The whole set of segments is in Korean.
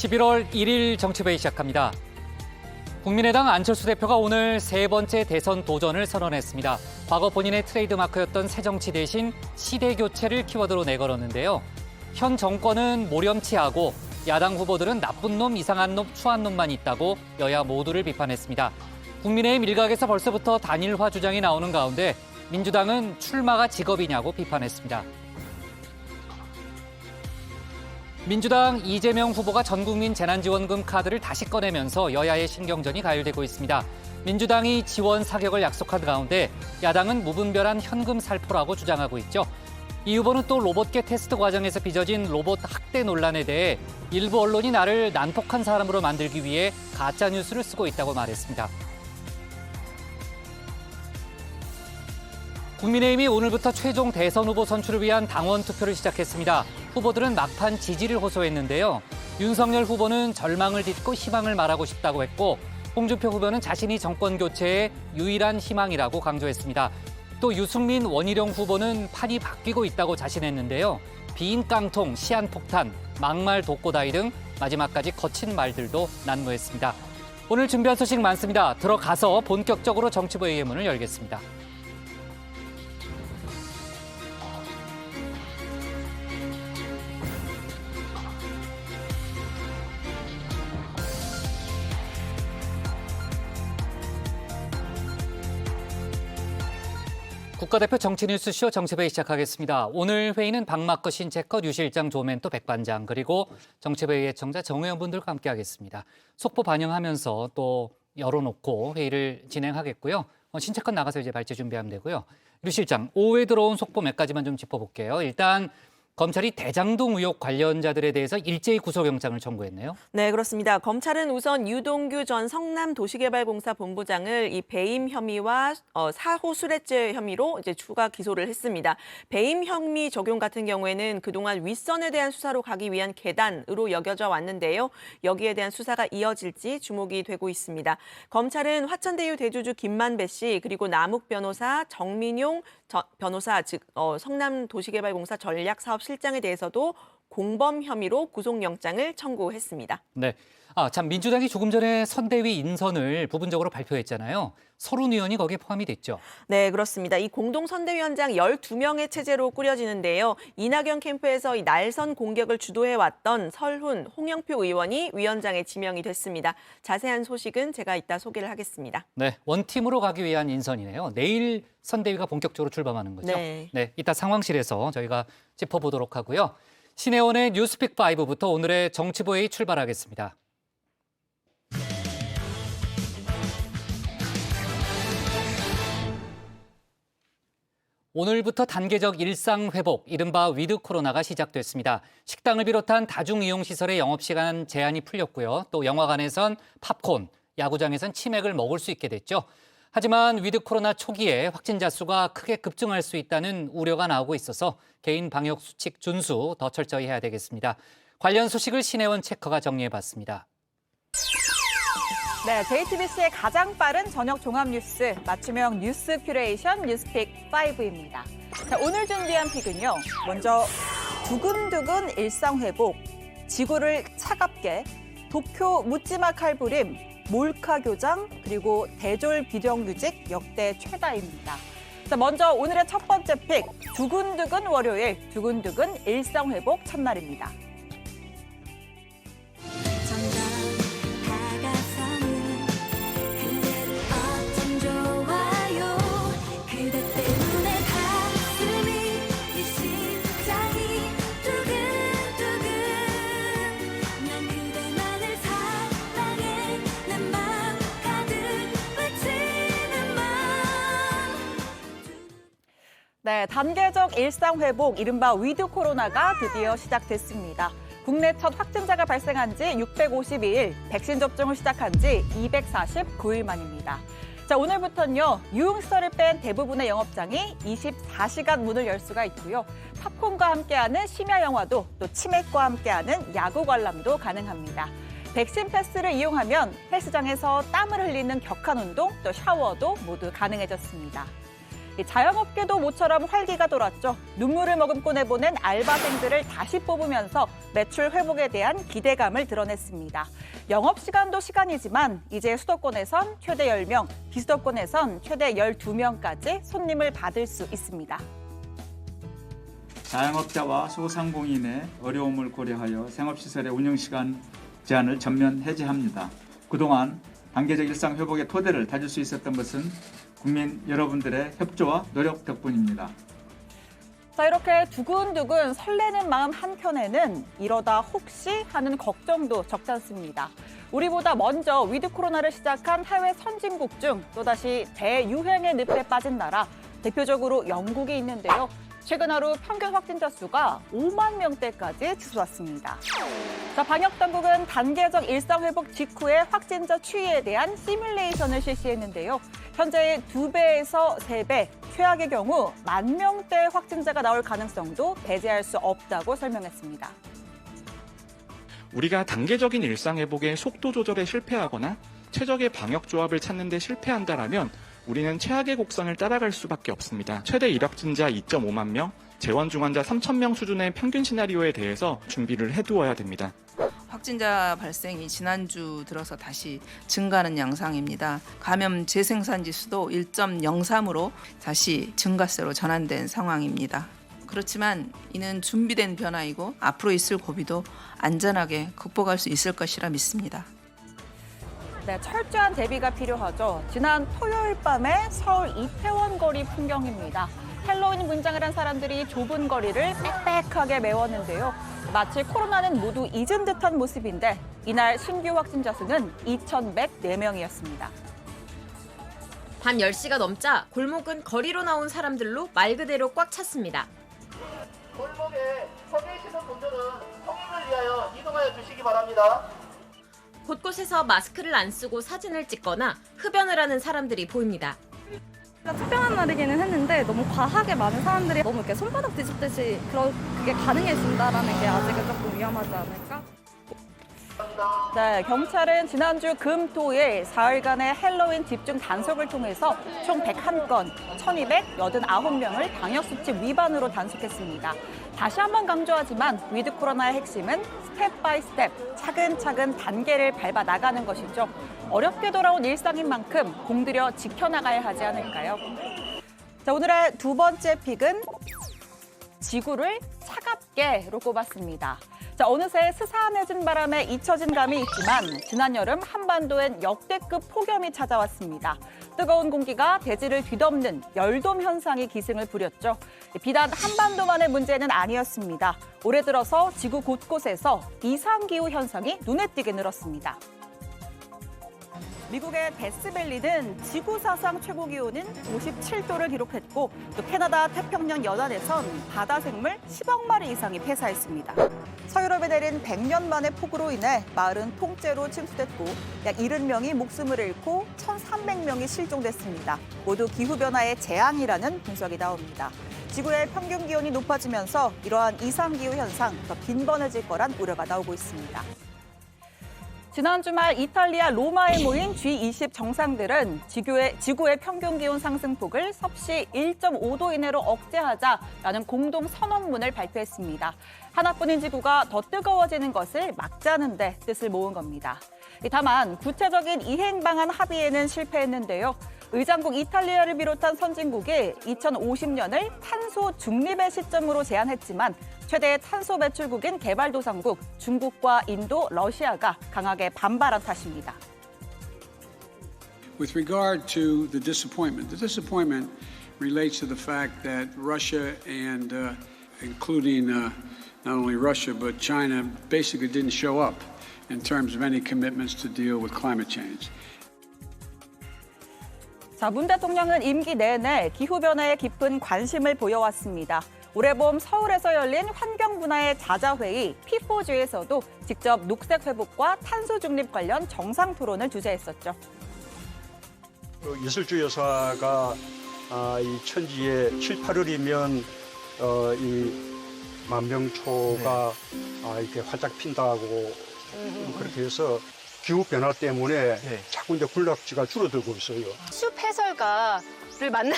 11월 1일 정치회의 시작합니다. 국민의당 안철수 대표가 오늘 세 번째 대선 도전을 선언했습니다. 과거 본인의 트레이드마크였던 새정치 대신 시대교체를 키워드로 내걸었는데요. 현 정권은 모렴치하고 야당 후보들은 나쁜 놈, 이상한 놈, 추한 놈만 있다고 여야 모두를 비판했습니다. 국민의힘 일각에서 벌써부터 단일화 주장이 나오는 가운데 민주당은 출마가 직업이냐고 비판했습니다. 민주당 이재명 후보가 전국민 재난지원금 카드를 다시 꺼내면서 여야의 신경전이 가열되고 있습니다. 민주당이 지원 사격을 약속한 가운데 야당은 무분별한 현금 살포라고 주장하고 있죠. 이 후보는 또 로봇계 테스트 과정에서 빚어진 로봇 학대 논란에 대해 일부 언론이 나를 난폭한 사람으로 만들기 위해 가짜뉴스를 쓰고 있다고 말했습니다. 국민의힘이 오늘부터 최종 대선 후보 선출을 위한 당원 투표를 시작했습니다. 후보들은 막판 지지를 호소했는데요. 윤석열 후보는 절망을 딛고 희망을 말하고 싶다고 했고 홍준표 후보는 자신이 정권 교체의 유일한 희망이라고 강조했습니다. 또 유승민, 원희룡 후보는 판이 바뀌고 있다고 자신했는데요. 빈 깡통, 시한폭탄, 막말 독고다이 등 마지막까지 거친 말들도 난무했습니다. 오늘 준비한 소식 많습니다. 들어가서 본격적으로 정치부의 문을 열겠습니다. 국가대표 정치뉴스쇼 정치회의 시작하겠습니다. 오늘 회의는 박마커, 신채컷, 유 실장, 조멘토, 백반장 그리고 정치회의 애청자 정의원분들과 함께하겠습니다. 속보 반영하면서 또 열어놓고 회의를 진행하겠고요. 신채컷 나가서 이제 발제 준비하면 되고요. 유 실장, 오후에 들어온 속보 몇 가지만 좀 짚어볼게요. 일단 검찰이 대장동 의혹 관련자들에 대해서 일제히 구속영장을 청구했네요. 네, 그렇습니다. 검찰은 우선 유동규 전 성남도시개발공사 본부장을 이 배임 혐의와 사호술래죄 혐의로 이제 추가 기소를 했습니다. 배임 혐의 적용 같은 경우에는 그동안 윗선에 대한 수사로 가기 위한 계단으로 여겨져 왔는데요. 여기에 대한 수사가 이어질지 주목이 되고 있습니다. 검찰은 화천대유 대주주 김만배 씨 그리고 남욱 변호사, 정민용 변호사 즉 성남도시개발공사 전략사업실장에 대해서도 공범 혐의로 구속영장을 청구했습니다. 네, 참 민주당이 조금 전에 선대위 인선을 부분적으로 발표했잖아요. 서른 의원이 거기에 포함이 됐죠. 네, 그렇습니다. 이 공동선대위원장 12명의 체제로 꾸려지는데요. 이낙연 캠프에서 이 날선 공격을 주도해왔던 설훈, 홍영표 의원이 위원장에 지명이 됐습니다. 자세한 소식은 제가 이따 소개를 하겠습니다. 네, 원팀으로 가기 위한 인선이네요. 내일 선대위가 본격적으로 출범하는 거죠. 네. 이따 상황실에서 저희가 짚어보도록 하고요. 신혜원의 뉴스픽 5부터 오늘의 정치부회의 출발하겠습니다. 오늘부터 단계적 일상 회복, 이른바 위드 코로나가 시작됐습니다. 식당을 비롯한 다중이용시설의 영업시간 제한이 풀렸고요. 또 영화관에선 팝콘, 야구장에선 치맥을 먹을 수 있게 됐죠. 하지만 위드 코로나 초기에 확진자 수가 크게 급증할 수 있다는 우려가 나오고 있어서 개인 방역 수칙 준수 더 철저히 해야 되겠습니다. 관련 소식을 신혜원 체커가 정리해봤습니다. 네, JTBC의 가장 빠른 저녁 종합 뉴스 맞춤형 뉴스 큐레이션 뉴스픽 5입니다. 자, 오늘 준비한 픽은요. 먼저 두근두근 일상 회복, 지구를 차갑게, 도쿄 묻지마 칼부림, 몰카 교장, 그리고 대졸 비정규직 역대 최다입니다. 자, 먼저 오늘의 첫 번째 픽, 두근두근 월요일, 두근두근 일상 회복 첫날입니다. 네, 단계적 일상 회복, 이른바 위드 코로나가 드디어 시작됐습니다. 국내 첫 확진자가 발생한 지 652일, 백신 접종을 시작한 지 249일 만입니다. 자, 오늘부터는요, 유흥시설을 뺀 대부분의 영업장이 24시간 문을 열 수가 있고요. 팝콘과 함께하는 심야 영화도, 또 치맥과 함께하는 야구 관람도 가능합니다. 백신 패스를 이용하면 헬스장에서 땀을 흘리는 격한 운동, 또 샤워도 모두 가능해졌습니다. 이 자영업계도 모처럼 활기가 돌았죠. 눈물을 머금고 내보낸 알바생들을 다시 뽑으면서 매출 회복에 대한 기대감을 드러냈습니다. 영업시간도 시간이지만 이제 수도권에선 최대 10명, 비수도권에선 최대 12명까지 손님을 받을 수 있습니다. 자영업자와 소상공인의 어려움을 고려하여 생업시설의 운영시간 제한을 전면 해제합니다. 그동안 단계적 일상 회복의 토대를 다질 수 있었던 것은 국민 여러분들의 협조와 노력 덕분입니다. 자, 이렇게 두근두근 설레는 마음 한켠에는 이러다 혹시 하는 걱정도 적지 않습니다. 우리보다 먼저 위드 코로나를 시작한 해외 선진국 중 또다시 대유행의 늪에 빠진 나라, 대표적으로 영국이 있는데요. 최근 하루 평균 확진자 수가 5만 명대까지 치솟았습니다. 자, 방역 당국은 단계적 일상 회복 직후의 확진자 추이에 대한 시뮬레이션을 실시했는데요. 현재의 2배에서 3배, 최악의 경우 10,000명대 확진자가 나올 가능성도 배제할 수 없다고 설명했습니다. 우리가 단계적인 일상 회복의 속도 조절에 실패하거나 최적의 방역 조합을 찾는 데 실패한다라면 우리는 최악의 곡선을 따라갈 수밖에 없습니다. 최대 입확진자 2.5만 명, 재원 중환자 3,000명 수준의 평균 시나리오에 대해서 준비를 해두어야 됩니다. 확진자 발생이 지난주 들어서 다시 증가하는 양상입니다. 감염 재생산 지수도 1.03으로 다시 증가세로 전환된 상황입니다. 그렇지만 이는 준비된 변화이고 앞으로 있을 고비도 안전하게 극복할 수 있을 것이라 믿습니다. 네, 철저한 대비가 필요하죠. 지난 토요일 밤에 서울 이태원 거리 풍경입니다. 헬로윈 문장을 한 사람들이 좁은 거리를 빽빽하게 메웠는데요. 마치 코로나는 모두 잊은 듯한 모습인데 이날 신규 확진자 수는 2,104명이었습니다. 밤 10시가 넘자 골목은 거리로 나온 사람들로 말 그대로 꽉 찼습니다. 골목에 서 계시는 분들은 통행을 위하여 이동하여 주시기 바랍니다. 곳곳에서 마스크를 안 쓰고 사진을 찍거나 흡연을 하는 사람들이 보입니다. 특별한 날이기는 했는데 너무 과하게 많은 사람들이 너무 이렇게 손바닥 뒤집듯이 그게 가능해진다라는 게 아직은 조금 위험하지 않을까? 네, 경찰은 지난주 금, 토, 일 4일간의 헬로윈 집중 단속을 통해서 총 101건, 1,289명을 방역수칙 위반으로 단속했습니다. 다시 한번 강조하지만 위드 코로나의 핵심은 스텝 바이 스텝, 차근차근 단계를 밟아 나가는 것이죠. 어렵게 돌아온 일상인 만큼 공들여 지켜나가야 하지 않을까요? 자, 오늘의 두 번째 픽은 지구를 차갑게로 꼽았습니다. 자, 어느새 스산해진 바람에 잊혀진 감이 있지만 지난 여름 한반도엔 역대급 폭염이 찾아왔습니다. 뜨거운 공기가 대지를 뒤덮는 열돔 현상이 기승을 부렸죠. 비단 한반도만의 문제는 아니었습니다. 올해 들어서 지구 곳곳에서 이상기후 현상이 눈에 띄게 늘었습니다. 미국의 데스밸리는 지구 사상 최고 기온인 57도를 기록했고 또 캐나다 태평양 연안에선 바다 생물 10억 마리 이상이 폐사했습니다. 서유럽에 내린 100년 만의 폭우로 인해 마을은 통째로 침수됐고 약 70명이 목숨을 잃고 1,300명이 실종됐습니다. 모두 기후변화의 재앙이라는 분석이 나옵니다. 지구의 평균 기온이 높아지면서 이러한 이상기후 현상 더 빈번해질 거란 우려가 나오고 있습니다. 지난 주말 이탈리아 로마에 모인 G20 정상들은 지구의 평균 기온 상승폭을 섭씨 1.5도 이내로 억제하자라는 공동 선언문을 발표했습니다. 하나뿐인 지구가 더 뜨거워지는 것을 막자는 데 뜻을 모은 겁니다. 다만 구체적인 이행 방안 합의에는 실패했는데요. 의장국 이탈리아를 비롯한 선진국이 2050년을 탄소 중립의 시점으로 제안했지만 최대 탄소 배출국인 개발도상국 중국과 인도, 러시아가 강하게 반발한 탓입니다. With regard to the disappointment relates to the fact that Russia and including not only Russia but China basically didn't show up in terms of any commitments to deal with climate change. 자, 문 대통령은 임기 내내 기후변화에 깊은 관심을 보여왔습니다. 올해 봄 서울에서 열린 환경분야의 자자회의 P4G에서도 직접 녹색 회복과 탄소 중립 관련 정상 토론을 주재했었죠. 이슬주 여사가 이 천지에 7, 8월이면 이 만병초가 이렇게 활짝 핀다고 그렇게 해서 기후 변화 때문에 자꾸 이제 군락지가 줄어들고 있어요. 숲 해설가 를 만나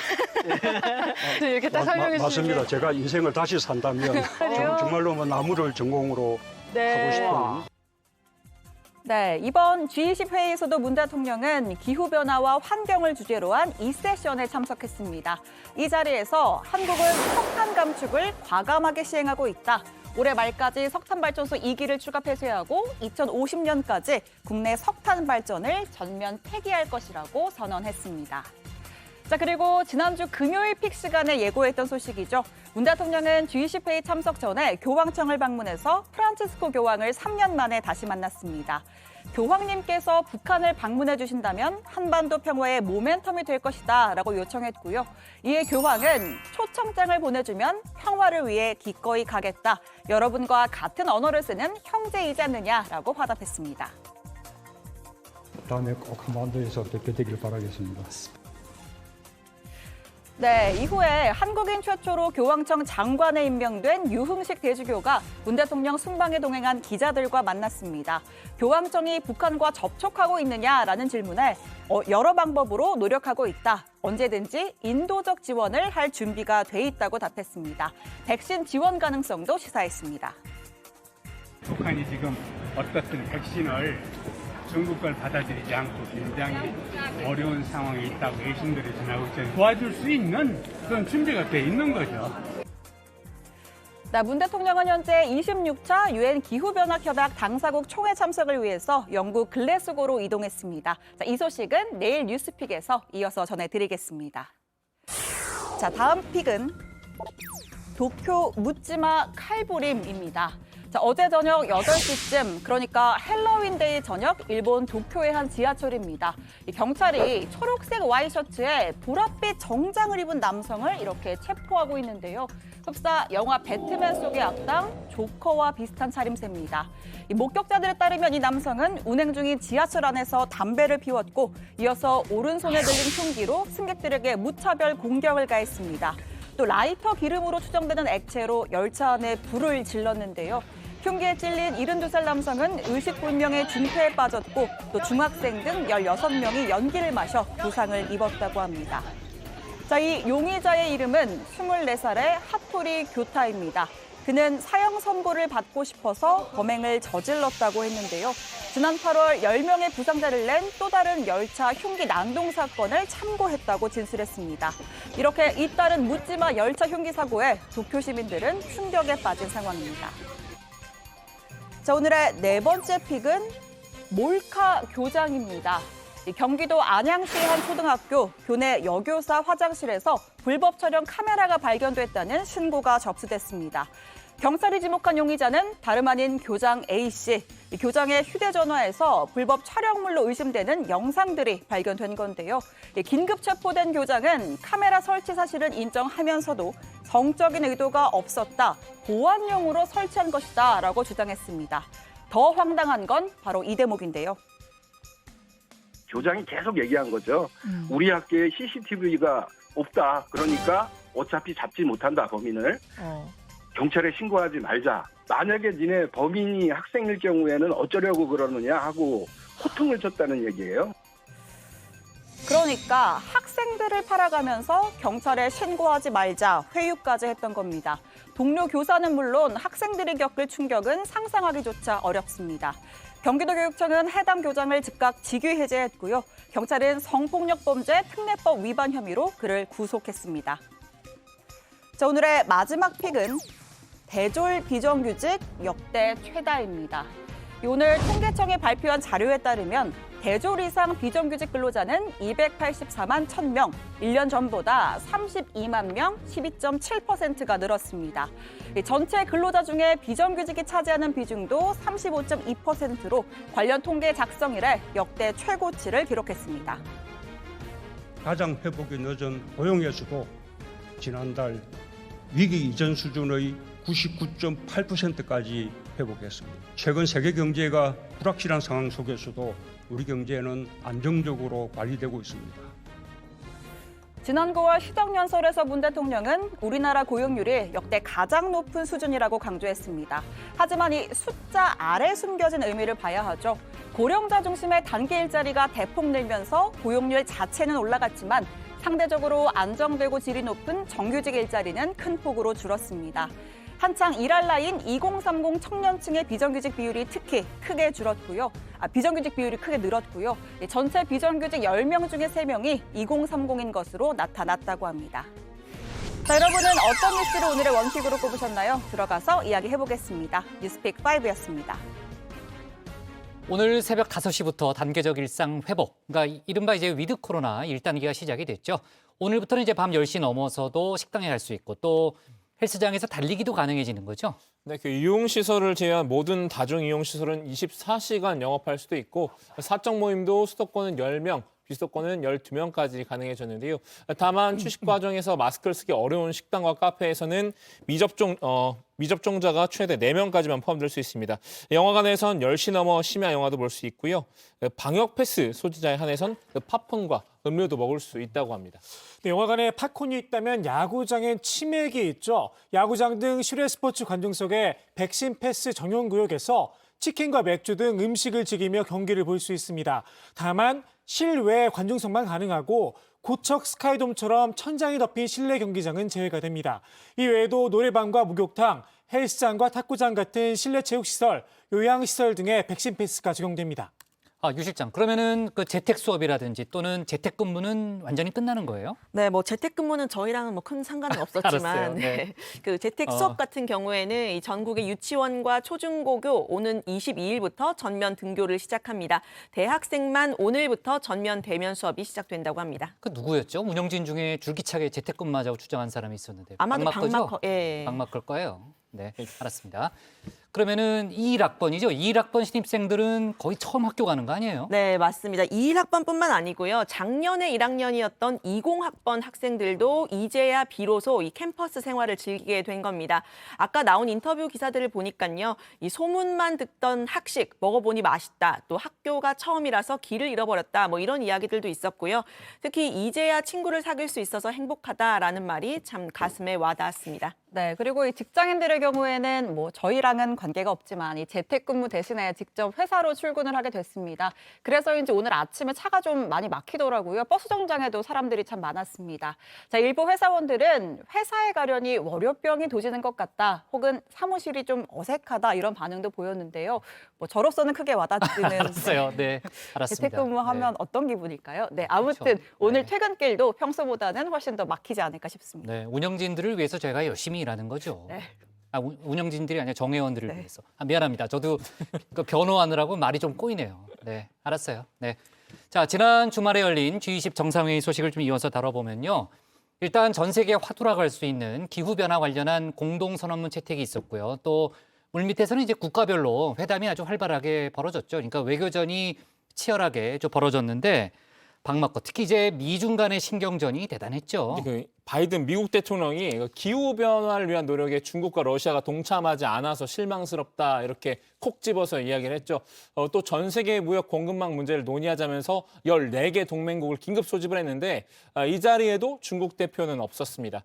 이렇게 딱 설명해 주시면 맞습니다. 제가 인생을 다시 산다면 정말로 뭐 나무를 전공으로 하고 싶은. 네, 이번 G20 회의에서도 문 대통령은 기후변화와 환경을 주제로 한 2세션에 참석했습니다. 이 자리에서 한국은 석탄 감축을 과감하게 시행하고 있다. 올해 말까지 석탄 발전소 2기를 추가 폐쇄하고 2050년까지 국내 석탄 발전을 전면 폐기할 것이라고 선언했습니다. 자, 그리고 지난주 금요일 픽 시간에 예고했던 소식이죠. 문 대통령은 G20 회의 참석 전에 교황청을 방문해서 프란치스코 교황을 3년 만에 다시 만났습니다. 교황님께서 북한을 방문해 주신다면 한반도 평화의 모멘텀이 될 것이다 라고 요청했고요. 이에 교황은 초청장을 보내주면 평화를 위해 기꺼이 가겠다. 여러분과 같은 언어를 쓰는 형제이지 않느냐라고 화답했습니다. 다음에 꼭 한반도에서 뵙게 되길 바라겠습니다. 네, 이후에 한국인 최초로 교황청 장관에 임명된 유흥식 대주교가 문 대통령 순방에 동행한 기자들과 만났습니다. 교황청이 북한과 접촉하고 있느냐라는 질문에 여러 방법으로 노력하고 있다. 언제든지 인도적 지원을 할 준비가 돼 있다고 답했습니다. 백신 지원 가능성도 시사했습니다. 북한이 지금 어떻든 백신을 중국 걸 받아들이지 않고 굉장히 어려운 상황에 있다고 외신들이 전하고 있잖아요. 도와줄 수 있는 그런 준비가 돼 있는 거죠. 네, 문 대통령은 현재 26차 유엔 기후변화 협약 당사국 총회 참석을 위해서 영국 글래스고로 이동했습니다. 자, 이 소식은 내일 뉴스픽에서 이어서 전해드리겠습니다. 자, 다음 픽은 도쿄 묻지마 칼부림입니다. 자, 어제 저녁 8시쯤, 그러니까 헬로윈데이 저녁 일본 도쿄의 한 지하철입니다. 이 경찰이 초록색 와이셔츠에 보랏빛 정장을 입은 남성을 이렇게 체포하고 있는데요. 흡사 영화 배트맨 속의 악당 조커와 비슷한 차림새입니다. 이 목격자들에 따르면 이 남성은 운행 중인 지하철 안에서 담배를 피웠고 이어서 오른손에 들린 흉기로 승객들에게 무차별 공격을 가했습니다. 또 라이터 기름으로 추정되는 액체로 열차 안에 불을 질렀는데요. 흉기에 찔린 72살 남성은 의식불명의 중태에 빠졌고 또 중학생 등 16명이 연기를 마셔 부상을 입었다고 합니다. 자, 이 용의자의 이름은 24살의 하토리 교타입니다. 그는 사형 선고를 받고 싶어서 범행을 저질렀다고 했는데요. 지난 8월 10명의 부상자를 낸 또 다른 열차 흉기 난동 사건을 참고했다고 진술했습니다. 이렇게 잇따른 묻지마 열차 흉기 사고에 도쿄 시민들은 충격에 빠진 상황입니다. 자, 오늘의 네 번째 픽은 몰카 교장입니다. 경기도 안양시의 한 초등학교 교내 여교사 화장실에서 불법 촬영 카메라가 발견됐다는 신고가 접수됐습니다. 경찰이 지목한 용의자는 다름 아닌 교장 A씨. 교장의 휴대전화에서 불법 촬영물로 의심되는 영상들이 발견된 건데요. 긴급 체포된 교장은 카메라 설치 사실은 인정하면서도 정적인 의도가 없었다, 보안용으로 설치한 것이다 라고 주장했습니다. 더 황당한 건 바로 이 대목인데요. 교장이 계속 얘기한 거죠. 우리 학교에 CCTV가 없다. 그러니까 어차피 잡지 못한다, 범인을. 경찰에 신고하지 말자. 만약에 니네 범인이 학생일 경우에는 어쩌려고 그러느냐 하고 호통을 쳤다는 얘기예요. 그러니까 학생들을 팔아가면서 경찰에 신고하지 말자 회유까지 했던 겁니다. 동료 교사는 물론 학생들이 겪을 충격은 상상하기조차 어렵습니다. 경기도교육청은 해당 교장을 즉각 직위 해제했고요. 경찰은 성폭력범죄 특례법 위반 혐의로 그를 구속했습니다. 자, 오늘의 마지막 픽은 대졸 비정규직 역대 최다입니다. 오늘 통계청이 발표한 자료에 따르면 대졸 이상 비정규직 근로자는 284만 1,000명, 1년 전보다 32만 명, 12.7%가 늘었습니다. 전체 근로자 중에 비정규직이 차지하는 비중도 35.2%로 관련 통계 작성 이래 역대 최고치를 기록했습니다. 가장 회복이 늦은 고용에서도 지난달 위기 이전 수준의 99.8%까지 회복했습니다. 최근 세계 경제가 불확실한 상황 속에서도 우리 경제는 안정적으로 관리되고 있습니다. 지난 9월 시정연설에서 문 대통령은 우리나라 고용률이 역대 가장 높은 수준이라고 강조했습니다. 하지만 이 숫자 아래 숨겨진 의미를 봐야 하죠. 고령자 중심의 단기 일자리가 대폭 늘면서 고용률 자체는 올라갔지만 상대적으로 안정되고 질이 높은 정규직 일자리는 큰 폭으로 줄었습니다. 한창 일할 나이인 2030 청년층의 비정규직 비율이 특히 크게 줄었고요. 비정규직 비율이 크게 늘었고요. 전체 비정규직 10명 중에 3명이 2030인 것으로 나타났다고 합니다. 자, 여러분은 어떤 뉴스를 오늘의 원픽으로 꼽으셨나요? 들어가서 이야기해보겠습니다. 뉴스픽 5였습니다. 오늘 새벽 5시부터 단계적 일상 회복, 그러니까 이른바 이제 위드 코로나 1단계가 시작이 됐죠. 오늘부터는 이제 밤 10시 넘어서도 식당에 갈 수 있고 또 헬스장에서 달리기도 가능해지는 거죠? 네, 그 이용시설을 제외한 모든 다중이용시설은 24시간 영업할 수도 있고 사적 모임도 수도권은 10명, 비수도권은 12명까지 가능해졌는데요. 다만 취식 과정에서 마스크를 쓰기 어려운 식당과 카페에서는 미접종자가 최대 4명까지만 포함될 수 있습니다. 영화관에선 10시 넘어 심야 영화도 볼 수 있고요. 방역 패스 소지자에 한해선 팝콘과 음료도 먹을 수 있다고 합니다. 네, 영화관에 팝콘이 있다면 야구장엔 치맥이 있죠. 야구장 등 실외 스포츠 관중석에 백신 패스 전용 구역에서 치킨과 맥주 등 음식을 즐기며 경기를 볼 수 있습니다. 다만 실외 관중석만 가능하고 고척 스카이돔처럼 천장이 덮인 실내 경기장은 제외가 됩니다. 이 외에도 노래방과 목욕탕, 헬스장과 탁구장 같은 실내 체육시설, 요양시설 등의 백신 패스가 적용됩니다. 유 실장, 그러면은 그 재택 수업이라든지 또는 재택 근무는 완전히 끝나는 거예요? 네, 뭐 재택 근무는 저희랑은 뭐 큰 상관은 없었지만 알았어요. 네. 그 재택 수업 같은 경우에는 이 전국의 유치원과 초중고교 오는 22일부터 전면 등교를 시작합니다. 대학생만 오늘부터 전면 대면 수업이 시작된다고 합니다. 그 누구였죠? 운영진 중에 줄기차게 재택 근무하자고 주장한 사람이 있었는데. 아마도 박마커죠? 예. 박마커일 거예요. 네, 알았습니다. 그러면은 21학번이죠. 21학번 신입생들은 거의 처음 학교 가는 거 아니에요? 네, 맞습니다. 21학번뿐만 아니고요. 작년에 1학년이었던 20학번 학생들도 이제야 비로소 이 캠퍼스 생활을 즐기게 된 겁니다. 아까 나온 인터뷰 기사들을 보니까요. 이 소문만 듣던 학식 먹어보니 맛있다. 또 학교가 처음이라서 길을 잃어버렸다. 뭐 이런 이야기들도 있었고요. 특히 이제야 친구를 사귈 수 있어서 행복하다라는 말이 참 가슴에 와닿았습니다. 네, 그리고 이 직장인들의 경우에는 뭐 저희랑은 관계가 없지만 이 재택근무 대신에 직접 회사로 출근을 하게 됐습니다. 그래서인지 오늘 아침에 차가 좀 많이 막히더라고요. 버스 정장에도 사람들이 참 많았습니다. 자, 일부 회사원들은 회사에 가려니 월요병이 도지는 것 같다, 혹은 사무실이 좀 어색하다 이런 반응도 보였는데요. 뭐 저로서는 크게 와닿지는 알았어요. 네, 알았습니다. 재택근무하면 네. 어떤 기분일까요? 네, 아무튼 그렇죠. 오늘 네. 퇴근길도 평소보다는 훨씬 더 막히지 않을까 싶습니다. 네, 운영진들을 위해서 저희가 열심히 일하는 거죠. 네. 운영진들이 아니라 정회원들을 네. 위해서. 미안합니다. 저도 그 변호하느라고 말이 좀 꼬이네요. 네, 알았어요. 네. 자, 지난 주말에 열린 G20 정상회의 소식을 좀 이어서 다뤄보면요. 일단 전 세계 화두라고 할 수 있는 기후변화 관련한 공동선언문 채택이 있었고요. 또 물밑에서는 이제 국가별로 회담이 아주 활발하게 벌어졌죠. 그러니까 외교전이 치열하게 좀 벌어졌는데 박마커, 특히 이제 미중 간의 신경전이 대단했죠. 그 바이든 미국 대통령이 기후 변화를 위한 노력에 중국과 러시아가 동참하지 않아서 실망스럽다 이렇게 콕 집어서 이야기를 했죠. 또 전 세계 무역 공급망 문제를 논의하자면서 14개 동맹국을 긴급 소집을 했는데 이 자리에도 중국 대표는 없었습니다.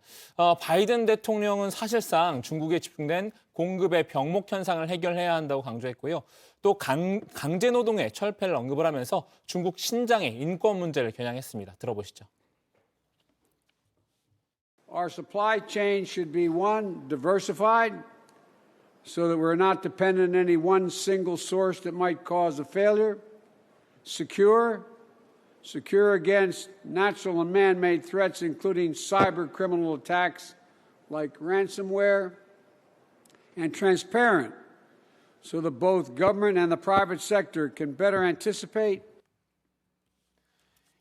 바이든 대통령은 사실상 중국에 집중된 공급의 병목 현상을 해결해야 한다고 강조했고요. 또 강제 노동의 철폐를 언급을 하면서 중국 신장의 인권 문제를 겨냥했습니다. 들어보시죠. Our supply chain should be one, diversified, so that we're not dependent on any one single source that might cause a failure. Secure against natural and man-made threats, including cyber criminal attacks like ransomware, and transparent, so that both government and the private sector can better anticipate.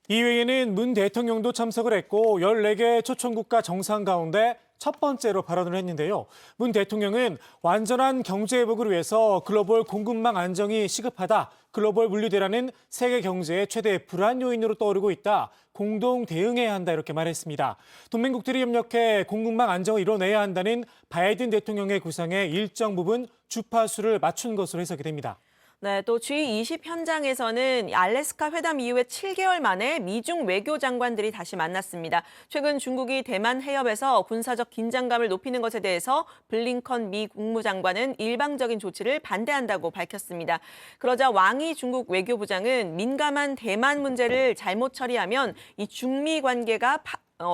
이 회의에는 문 대통령도 참석을 했고 14개 초청국가 정상 가운데 첫 번째로 발언을 했는데요. 문 대통령은 완전한 경제 회복을 위해서 글로벌 공급망 안정이 시급하다, 글로벌 물류대란은 세계 경제의 최대 불안 요인으로 떠오르고 있다, 공동 대응해야 한다 이렇게 말했습니다. 동맹국들이 협력해 공급망 안정을 이뤄내야 한다는 바이든 대통령의 구상에 일정 부분 주파수를 맞춘 것으로 해석이 됩니다. 네, 또 G20 현장에서는 알래스카 회담 이후에 7개월 만에 미중 외교 장관들이 다시 만났습니다. 최근 중국이 대만 해협에서 군사적 긴장감을 높이는 것에 대해서 블링컨 미 국무장관은 일방적인 조치를 반대한다고 밝혔습니다. 그러자 왕이 중국 외교부장은 민감한 대만 문제를 잘못 처리하면 이 중미 관계가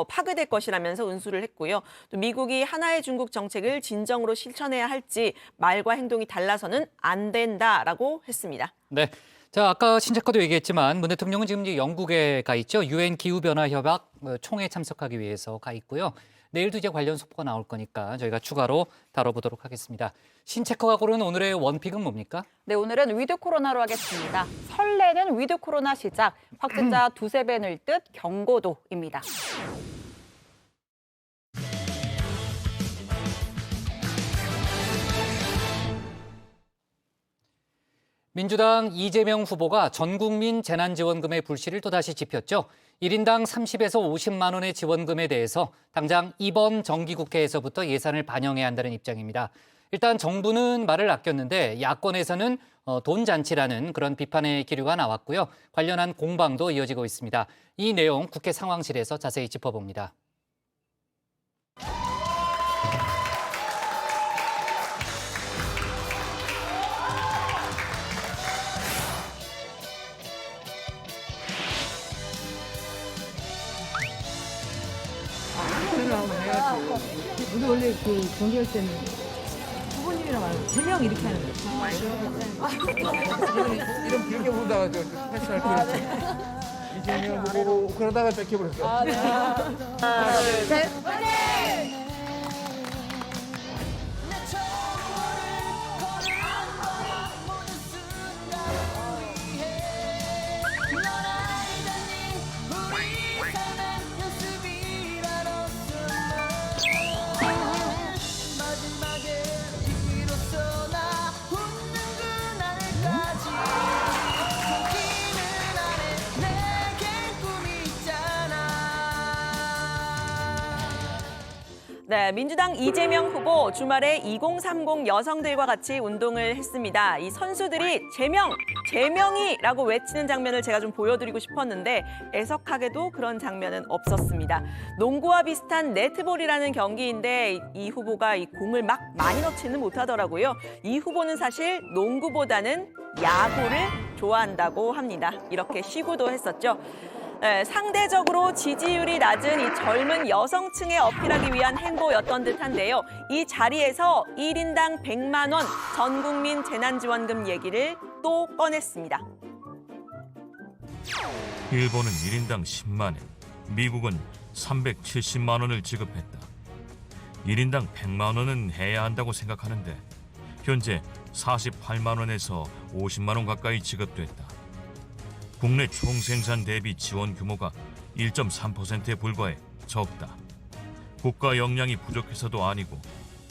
파괴될 것이라면서 은수를 했고요. 또 미국이 하나의 중국 정책을 진정으로 실천해야 할지 말과 행동이 달라서는 안 된다라고 했습니다. 네. 자, 아까 신작가도 얘기했지만 문 대통령은 지금 이제 영국에 가 있죠. 유엔 기후변화 협약 총회에 참석하기 위해서 가 있고요. 내일도 이제 관련 속보가 나올 거니까 저희가 추가로 다뤄보도록 하겠습니다. 신체커가 고른 오늘의 원픽은 뭡니까? 네, 오늘은 위드 코로나로 하겠습니다. 설레는 위드 코로나 시작, 확진자 두세 배 늘 듯 경고도입니다. 민주당 이재명 후보가 전국민 재난지원금의 불씨를 또다시 지폈죠. 1인당 30에서 50만 원의 지원금에 대해서 당장 이번 정기국회에서부터 예산을 반영해야 한다는 입장입니다. 일단 정부는 말을 아꼈는데 야권에서는 돈 잔치라는 그런 비판의 기류가 나왔고요. 관련한 공방도 이어지고 있습니다. 이 내용 국회 상황실에서 자세히 짚어봅니다. 우리 원래 그 경기할 때는 후보님이랑 말고 3명 이렇게 하는 거예요. 이런 길게 보다가 패스할 필요 이재명 후보 그러다가 뺏겨버렸어. 네. 하나, 둘, 셋. 네, 민주당 이재명 후보 주말에 2030 여성들과 같이 운동을 했습니다. 이 선수들이 제명이라고 외치는 장면을 제가 좀 보여드리고 싶었는데 애석하게도 그런 장면은 없었습니다. 농구와 비슷한 네트볼이라는 경기인데 이 후보가 이 공을 막 많이 넣지는 못하더라고요. 이 후보는 사실 농구보다는 야구를 좋아한다고 합니다. 이렇게 시구도 했었죠. 네, 상대적으로 지지율이 낮은 이 젊은 여성층에 어필하기 위한 행보였던 듯한데요. 이 자리에서 1인당 100만 원 전국민 재난지원금 얘기를 또 꺼냈습니다. 일본은 1인당 10만 원, 미국은 370만 원을 지급했다. 1인당 100만 원은 해야 한다고 생각하는데 현재 48만 원에서 50만 원 가까이 지급됐다. 국내 총생산 대비 지원 규모가 1.3%에 불과해 적다. 국가 역량이 부족해서도 아니고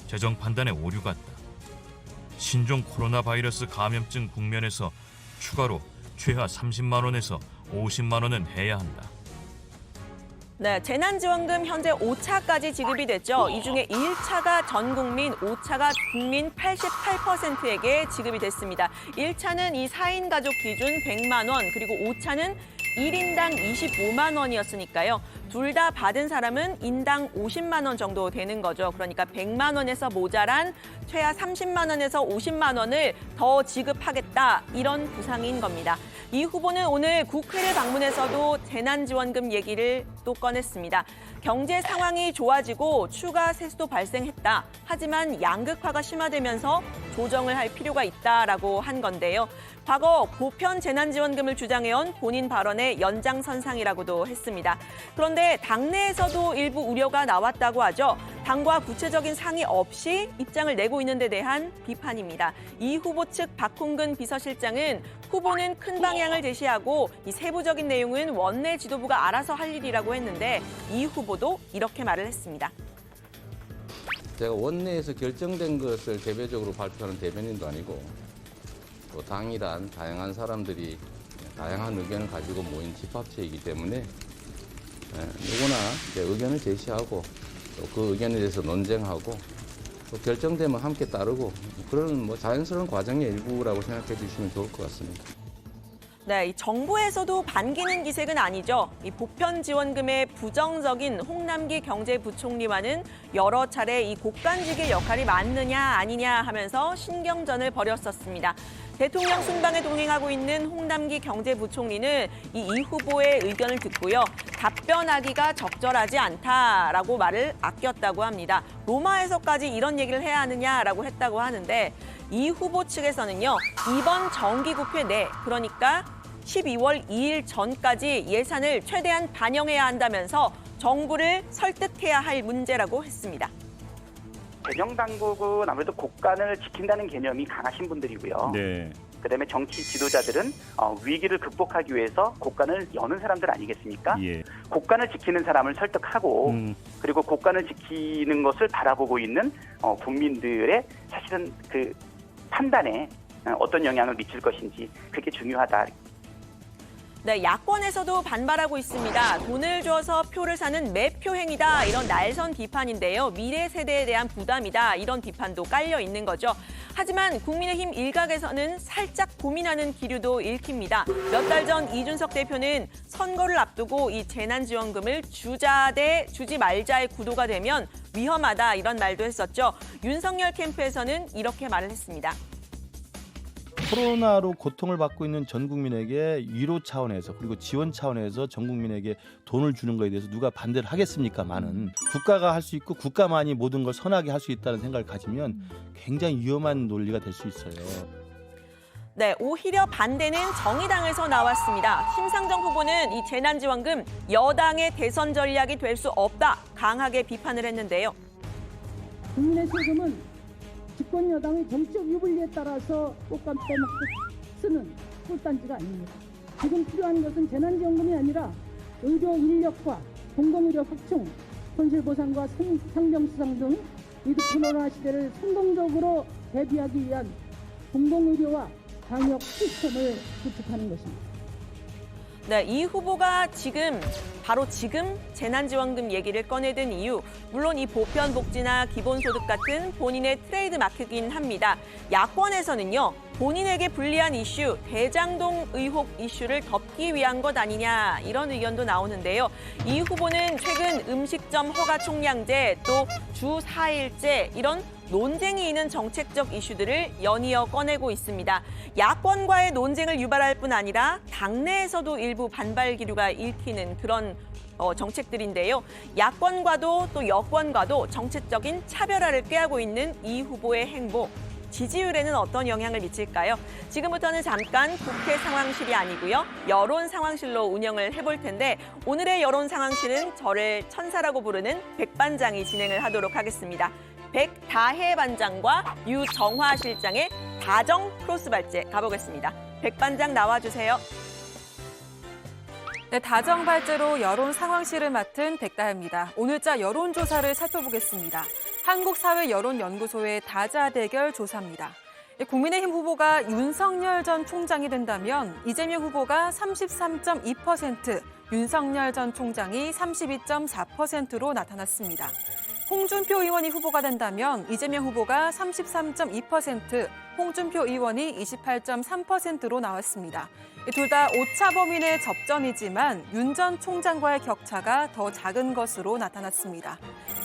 재정 판단에 오류 같다. 신종 코로나 바이러스 감염증 국면에서 추가로 최하 30만 원에서 50만 원은 해야 한다. 네, 재난지원금 현재 5차까지 지급이 됐죠. 이 중에 1차가 전 국민, 5차가 국민 88%에게 지급이 됐습니다. 1차는 이 4인 가족 기준 100만 원, 그리고 5차는 1인당 25만 원이었으니까요. 둘 다 받은 사람은 인당 50만 원 정도 되는 거죠. 그러니까 100만 원에서 모자란 최하 30만 원에서 50만 원을 더 지급하겠다, 이런 구상인 겁니다. 이 후보는 오늘 국회를 방문해서도 재난지원금 얘기를 또 꺼냈습니다. 경제 상황이 좋아지고 추가 세수도 발생했다. 하지만 양극화가 심화되면서 조정을 할 필요가 있다라고 한 건데요. 과거 보편 재난지원금을 주장해온 본인 발언의 연장선상이라고도 했습니다. 그런데 당내에서도 일부 우려가 나왔다고 하죠. 당과 구체적인 상의 없이 입장을 내고 있는 데 대한 비판입니다. 이 후보 측 박홍근 비서실장은 후보는 큰 방향을 제시하고 이 세부적인 내용은 원내 지도부가 알아서 할 일이라고 했는데 이 후보도 이렇게 말을 했습니다. 제가 원내에서 결정된 것을 개별적으로 발표하는 대변인도 아니고 또 당이란 다양한 사람들이 다양한 의견을 가지고 모인 집합체이기 때문에 누구나 이제 의견을 제시하고 또 그 의견에 대해서 논쟁하고 또 결정되면 함께 따르고 그런 뭐 자연스러운 과정의 일부라고 생각해 주시면 좋을 것 같습니다. 네, 이 정부에서도 반기는 기색은 아니죠. 이 보편 지원금의 부정적인 홍남기 경제부총리와는 여러 차례 이 곡간직의 역할이 맞느냐 아니냐 하면서 신경전을 벌였었습니다. 대통령 순방에 동행하고 있는 홍남기 경제부총리는 이 후보의 의견을 듣고요. 답변하기가 적절하지 않다라고 말을 아꼈다고 합니다. 로마에서까지 이런 얘기를 해야 하느냐라고 했다고 하는데 이 후보 측에서는요. 이번 정기국회 내 그러니까 12월 2일 전까지 예산을 최대한 반영해야 한다면서 정부를 설득해야 할 문제라고 했습니다. 재정 당국은 아무래도 국간을 지킨다는 개념이 강하신 분들이고요. 네. 그다음에 정치 지도자들은 위기를 극복하기 위해서 국간을 여는 사람들 아니겠습니까? 예. 국간을 지키는 사람을 설득하고 그리고 국간을 지키는 것을 바라보고 있는 국민들의 사실은 그 판단에 어떤 영향을 미칠 것인지 그게 중요하다. 네, 야권에서도 반발하고 있습니다. 돈을 줘서 표를 사는 매표 행위다. 이런 날선 비판인데요. 미래 세대에 대한 부담이다. 이런 비판도 깔려 있는 거죠. 하지만 국민의힘 일각에서는 살짝 고민하는 기류도 읽힙니다. 몇 달 전 이준석 대표는 선거를 앞두고 이 재난지원금을 주자 대 주지 말자의 구도가 되면 위험하다. 이런 말도 했었죠. 윤석열 캠프에서는 이렇게 말을 했습니다. 코로나로 고통을 받고 있는 전 국민에게 위로 차원에서 그리고 지원 차원에서 전 국민에게 돈을 주는 것에 대해서 누가 반대를 하겠습니까만은 국가가 할 수 있고 국가만이 모든 걸 선하게 할 수 있다는 생각을 가지면 굉장히 위험한 논리가 될 수 있어요. 네, 오히려 반대는 정의당에서 나왔습니다. 심상정 후보는 이 재난지원금 여당의 대선 전략이 될 수 없다. 강하게 비판을 했는데요. 국민의 세금은 집권 여당의 정책 유불리에 따라서 꽃감 빼먹고 쓰는 꿀단지가 아닙니다. 지금 필요한 것은 재난지원금이 아니라 의료 인력과 공공의료 확충, 손실보상과 상병수당 등 위드 코로나 시대를 성공적으로 대비하기 위한 공공의료와 방역 시스템을 구축하는 것입니다. 네, 이 후보가 바로 지금 재난지원금 얘기를 꺼내든 이유, 물론 이 보편복지나 기본소득 같은 본인의 트레이드 마크긴 합니다. 야권에서는요, 본인에게 불리한 이슈, 대장동 의혹 이슈를 덮기 위한 것 아니냐 이런 의견도 나오는데요. 이 후보는 최근 음식점 허가 총량제, 또 주 4일제 이런 논쟁이 있는 정책적 이슈들을 연이어 꺼내고 있습니다. 야권과의 논쟁을 유발할 뿐 아니라 당내에서도 일부 반발 기류가 읽히는 그런 정책들인데요. 야권과도 또 여권과도 정책적인 차별화를 꾀하고 있는 이 후보의 행보. 지지율에는 어떤 영향을 미칠까요? 지금부터는 잠깐 국회 상황실이 아니고요. 여론 상황실로 운영을 해볼 텐데 오늘의 여론 상황실은 저를 천사라고 부르는 백반장이 진행을 하도록 하겠습니다. 백다혜 반장과 유정화 실장의 다정 크로스발제 가보겠습니다. 백반장 나와주세요. 네, 다정발제로 여론 상황실을 맡은 백다혜입니다. 오늘자 여론조사를 살펴보겠습니다. 한국사회여론연구소의 다자대결 조사입니다. 국민의힘 후보가 윤석열 전 총장이 된다면 이재명 후보가 33.2%, 윤석열 전 총장이 32.4%로 나타났습니다. 홍준표 의원이 후보가 된다면 이재명 후보가 33.2%, 홍준표 의원이 28.3%로 나왔습니다. 둘 다 오차 범위 내 접전이지만 윤 전 총장과의 격차가 더 작은 것으로 나타났습니다.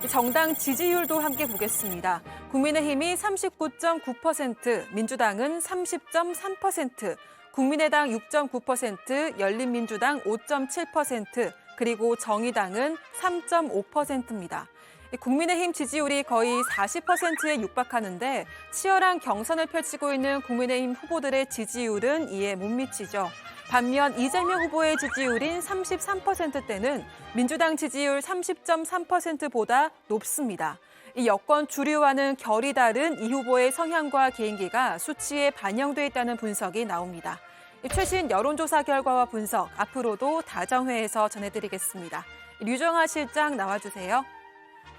정당 지지율도 함께 보겠습니다. 국민의힘이 39.9%, 민주당은 30.3%, 국민의당 6.9%, 열린민주당 5.7%, 그리고 정의당은 3.5%입니다. 국민의힘 지지율이 거의 40%에 육박하는데 치열한 경선을 펼치고 있는 국민의힘 후보들의 지지율은 이에 못 미치죠. 반면 이재명 후보의 지지율인 33%대는 민주당 지지율 30.3%보다 높습니다. 이 여권 주류와는 결이 다른 이 후보의 성향과 개인기가 수치에 반영돼 있다는 분석이 나옵니다. 최신 여론조사 결과와 분석, 앞으로도 다정회에서 전해드리겠습니다. 류정아 실장 나와주세요.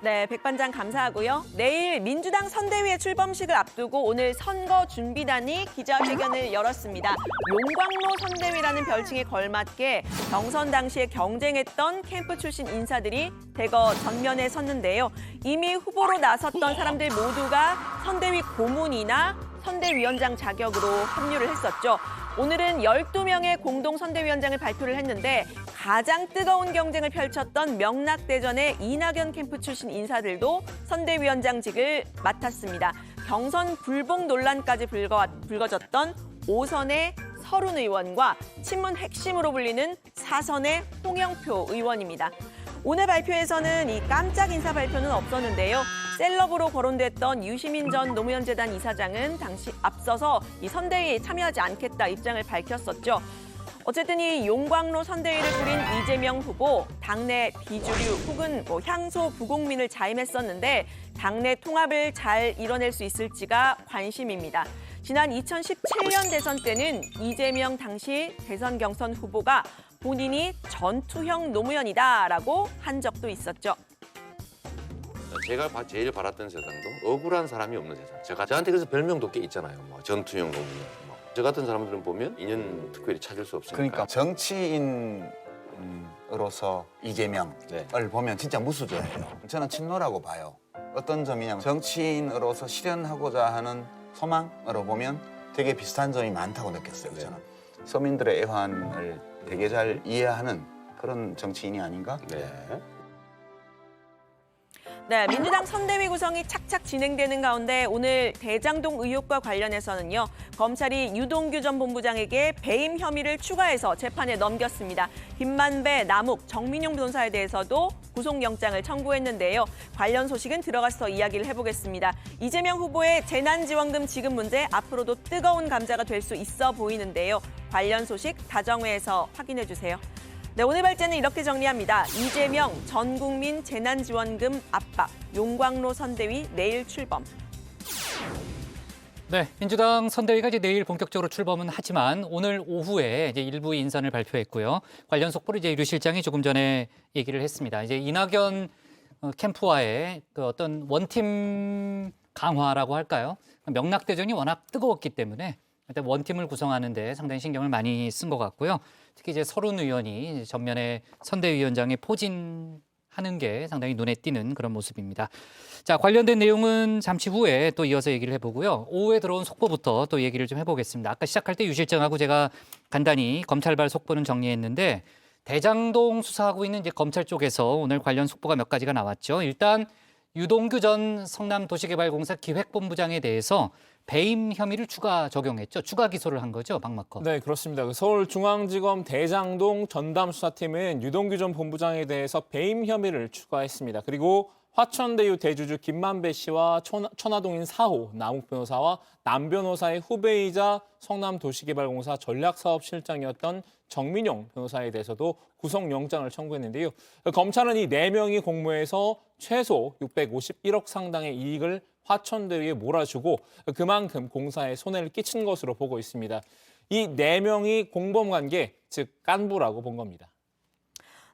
네, 백반장 감사하고요. 내일 민주당 선대위의 출범식을 앞두고 오늘 선거 준비단이 기자회견을 열었습니다. 용광로 선대위라는 별칭에 걸맞게 경선 당시에 경쟁했던 캠프 출신 인사들이 대거 전면에 섰는데요. 이미 후보로 나섰던 사람들 모두가 선대위 고문이나 선대위원장 자격으로 합류를 했었죠. 오늘은 12명의 공동선대위원장을 발표를 했는데 가장 뜨거운 경쟁을 펼쳤던 명락대전의 이낙연 캠프 출신 인사들도 선대위원장직을 맡았습니다. 경선 불복 논란까지 불거졌던 5선의 서른 의원과 친문 핵심으로 불리는 4선의 홍영표 의원입니다. 오늘 발표에서는 이 깜짝 인사 발표는 없었는데요. 셀럽으로 거론됐던 유시민 전 노무현재단 이사장은 당시 앞서서 이 선대위에 참여하지 않겠다 입장을 밝혔었죠. 어쨌든 이 용광로 선대위를 꾸린 이재명 후보, 당내 비주류 혹은 향소 부국민을 자임했었는데 당내 통합을 잘 이뤄낼 수 있을지가 관심입니다. 지난 2017년 대선 때는 이재명 당시 대선 경선 후보가 본인이 전투형 노무현이다라고 한 적도 있었죠. 제가 제일 바랐던 세상도 억울한 사람이 없는 세상. 저한테 그래서 별명도 꽤 있잖아요. 뭐 전투형 노무현. 저 같은 사람들은 보면 인연 특별히 찾을 수 없으니까. 그러니까 정치인으로서 이재명을 보면 진짜 무수저예요. 저는 친노라고 봐요. 어떤 점이냐면 정치인으로서 실현하고자 하는 소망으로 보면 되게 비슷한 점이 많다고 느꼈어요. 저는 서민들의 애환을 되게 잘 이해하는 그런 정치인이 아닌가? 네, 민주당 선대위 구성이 착착 진행되는 가운데 오늘 대장동 의혹과 관련해서는요. 검찰이 유동규 전 본부장에게 배임 혐의를 추가해서 재판에 넘겼습니다. 김만배, 남욱, 정민용 변호사에 대해서도 구속영장을 청구했는데요. 관련 소식은 들어가서 이야기를 해보겠습니다. 이재명 후보의 재난지원금 지급 문제 앞으로도 뜨거운 감자가 될 수 있어 보이는데요. 관련 소식 다정회에서 확인해 주세요. 네, 오늘 발제는 이렇게 정리합니다. 이재명 전 국민 재난지원금 압박, 용광로 선대위 내일 출범. 네, 민주당 선대위가 이제 내일 본격적으로 출범은 하지만 오늘 오후에 이제 일부 인선을 발표했고요. 관련 속보를 이제 유 실장이 조금 전에 얘기를 했습니다. 이제 이낙연 캠프와의 그 어떤 원팀 강화라고 할까요? 명락대전이 워낙 뜨거웠기 때문에 일단 원팀을 구성하는 데 상당히 신경을 많이 쓴 것 같고요. 특히 이제 서른 의원이 전면에 선대위원장에 포진하는 게 상당히 눈에 띄는 그런 모습입니다. 자, 관련된 내용은 잠시 후에 또 이어서 얘기를 해보고요. 오후에 들어온 속보부터 또 얘기를 좀 해보겠습니다. 아까 시작할 때 유 실장하고 제가 간단히 검찰발 속보는 정리했는데 대장동 수사하고 있는 이제 검찰 쪽에서 오늘 관련 속보가 몇 가지가 나왔죠. 일단 유동규 전 성남도시개발공사 기획본부장에 대해서 배임 혐의를 추가 적용했죠. 추가 기소를 한 거죠, 박마커. 네, 그렇습니다. 서울중앙지검 대장동 전담수사팀은 유동규 전 본부장에 대해서 배임 혐의를 추가했습니다. 그리고 화천대유 대주주 김만배 씨와 천화동인 4호 남욱 변호사와 남 변호사의 후배이자 성남도시개발공사 전략사업실장이었던 정민용 변호사에 대해서도 구속영장을 청구했는데요. 검찰은 이 4명이 공모해서 최소 651억 상당의 이익을 화천대유에 몰아주고 그만큼 공사에 손해를 끼친 것으로 보고 있습니다. 이 4명이 공범관계, 즉 깐부라고 본 겁니다.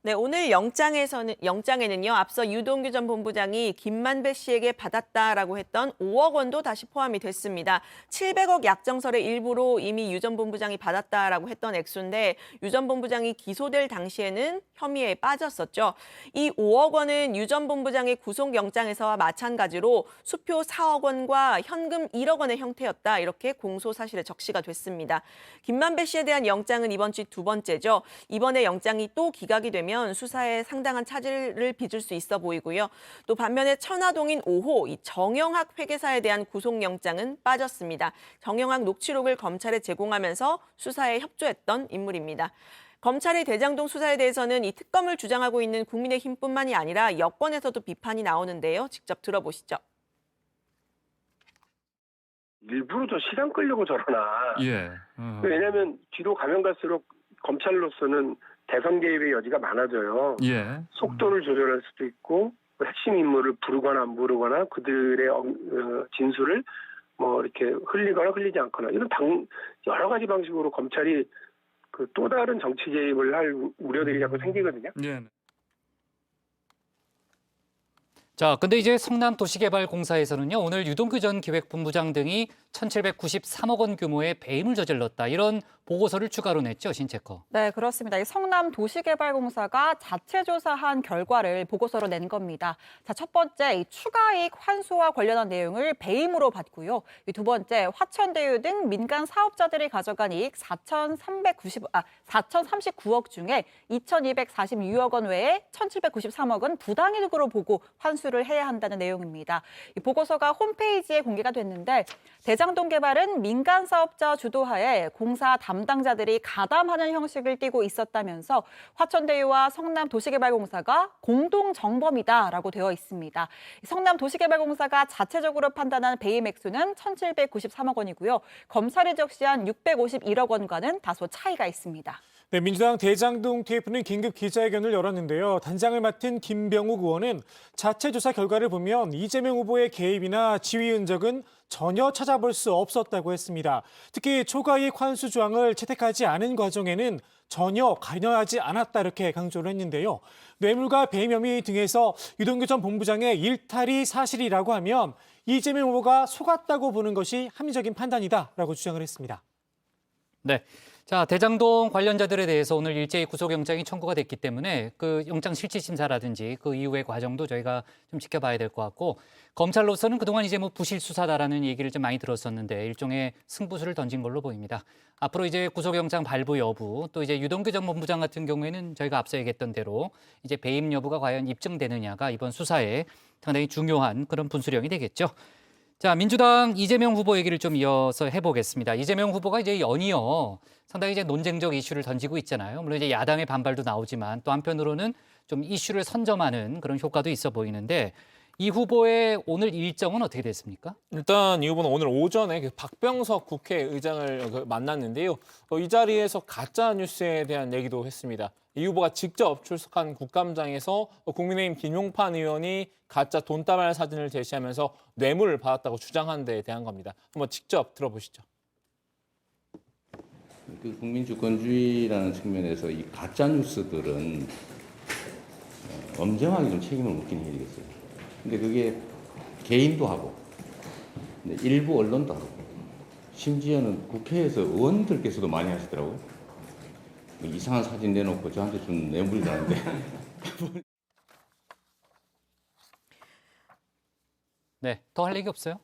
네, 오늘 영장에는요. 앞서 유동규 전 본부장이 김만배 씨에게 받았다라고 했던 5억 원도 다시 포함이 됐습니다. 700억 약정설의 일부로 이미 유 전 본부장이 받았다라고 했던 액수인데 유 전 본부장이 기소될 당시에는 혐의에 빠졌었죠. 이 5억 원은 유 전 본부장의 구속영장에서와 마찬가지로 수표 4억 원과 현금 1억 원의 형태였다. 이렇게 공소 사실에 적시가 됐습니다. 김만배 씨에 대한 영장은 이번 주 두 번째죠. 이번에 영장이 또 기각이 되면 수사에 상당한 차질을 빚을 수 있어 보이고요. 또 반면에 천화동인 5호 이 정영학 회계사에 대한 구속영장은 빠졌습니다. 정영학 녹취록을 검찰에 제공하면서 수사에 협조했던 인물입니다. 검찰의 대장동 수사에 대해서는 이 특검을 주장하고 있는 국민의힘뿐만이 아니라 여권에서도 비판이 나오는데요. 직접 들어보시죠. 일부러 저 시간 끌려고 저러나. 왜냐하면 뒤로 가면 갈수록 검찰로서는 대선 개입의 여지가 많아져요. 속도를 조절할 수도 있고 핵심 인물을 부르거나 안 부르거나 그들의 진술을 뭐 이렇게 흘리거나 흘리지 않거나 이런 여러 가지 방식으로 검찰이 그 또 다른 정치 개입을 할 우려들이 자꾸 생기거든요. 자, 근데 이제 성남도시개발공사에서는요, 오늘 유동규 전 기획본부장 등이 1,793억 원 규모의 배임을 저질렀다. 이런 보고서를 추가로 냈죠, 신체커. 네, 그렇습니다. 이 성남도시개발공사가 자체 조사한 결과를 보고서로 낸 겁니다. 자, 첫 번째, 이 추가이익 환수와 관련한 내용을 배임으로 봤고요. 이 두 번째, 화천대유 등 민간 사업자들이 가져간 이익 4,039억 중에 2,246억 원 외에 1,793억은 부당이득으로 보고 환수를 해야 한다는 내용입니다. 이 보고서가 홈페이지에 공개가 됐는데 대장동개발은 민간 사업자 주도하에 공사 담당자들이 가담하는 형식을 띠고 있었다면서 화천대유와 성남도시개발공사가 공동 정범이다라고 되어 있습니다. 성남도시개발공사가 자체적으로 판단한 배임 액수는 1,793억 원이고요. 검찰이 적시한 651억 원과는 다소 차이가 있습니다. 네, 민주당 대장동 TF는 긴급 기자회견을 열었는데요. 단장을 맡은 김병욱 의원은 자체 조사 결과를 보면 이재명 후보의 개입이나 지위 흔적은 전혀 찾아볼 수 없었다고 했습니다. 특히 초과이익 환수 조항을 채택하지 않은 과정에는 전혀 관여하지 않았다 이렇게 강조를 했는데요. 뇌물과 배임 혐의 등에서 유동규 전 본부장의 일탈이 사실이라고 하면 이재명 후보가 속았다고 보는 것이 합리적인 판단이다라고 주장을 했습니다. 네. 자, 대장동 관련자들에 대해서 오늘 일제히 구속영장이 청구가 됐기 때문에 그 영장 실질 심사라든지 그 이후의 과정도 저희가 좀 지켜봐야 될 것 같고, 검찰로서는 그동안 이제 뭐 부실 수사다라는 얘기를 좀 많이 들었었는데 일종의 승부수를 던진 걸로 보입니다. 앞으로 이제 구속영장 발부 여부, 또 이제 유동규 전 본부장 같은 경우에는 저희가 앞서 얘기했던 대로 이제 배임 여부가 과연 입증되느냐가 이번 수사에 상당히 중요한 그런 분수령이 되겠죠. 자, 민주당 이재명 후보 얘기를 좀 이어서 해보겠습니다. 이재명 후보가 이제 연이어 상당히 이제 논쟁적 이슈를 던지고 있잖아요. 물론 이제 야당의 반발도 나오지만 또 한편으로는 좀 이슈를 선점하는 그런 효과도 있어 보이는데, 이 후보의 오늘 일정은 어떻게 됐습니까? 일단 이 후보는 오늘 오전에 그 박병석 국회의장을 만났는데요. 이 자리에서 가짜 뉴스에 대한 얘기도 했습니다. 이 후보가 직접 출석한 국감장에서 국민의힘 김용판 의원이 가짜 돈다발 사진을 제시하면서 뇌물을 받았다고 주장한 데에 대한 겁니다. 한번 직접 들어보시죠. 그 국민주권주의라는 측면에서 이 가짜 뉴스들은 엄정하게 좀 책임을 묻긴 해야 되겠어요. 근데 그게 개인도 하고, 일부 언론도 하고, 심지어는 국회에서 의원들께서도 많이 하시더라고요. 이상한 사진 내놓고 저한테 좀 뇌물이라는데. 네, 더 할 얘기 없어요?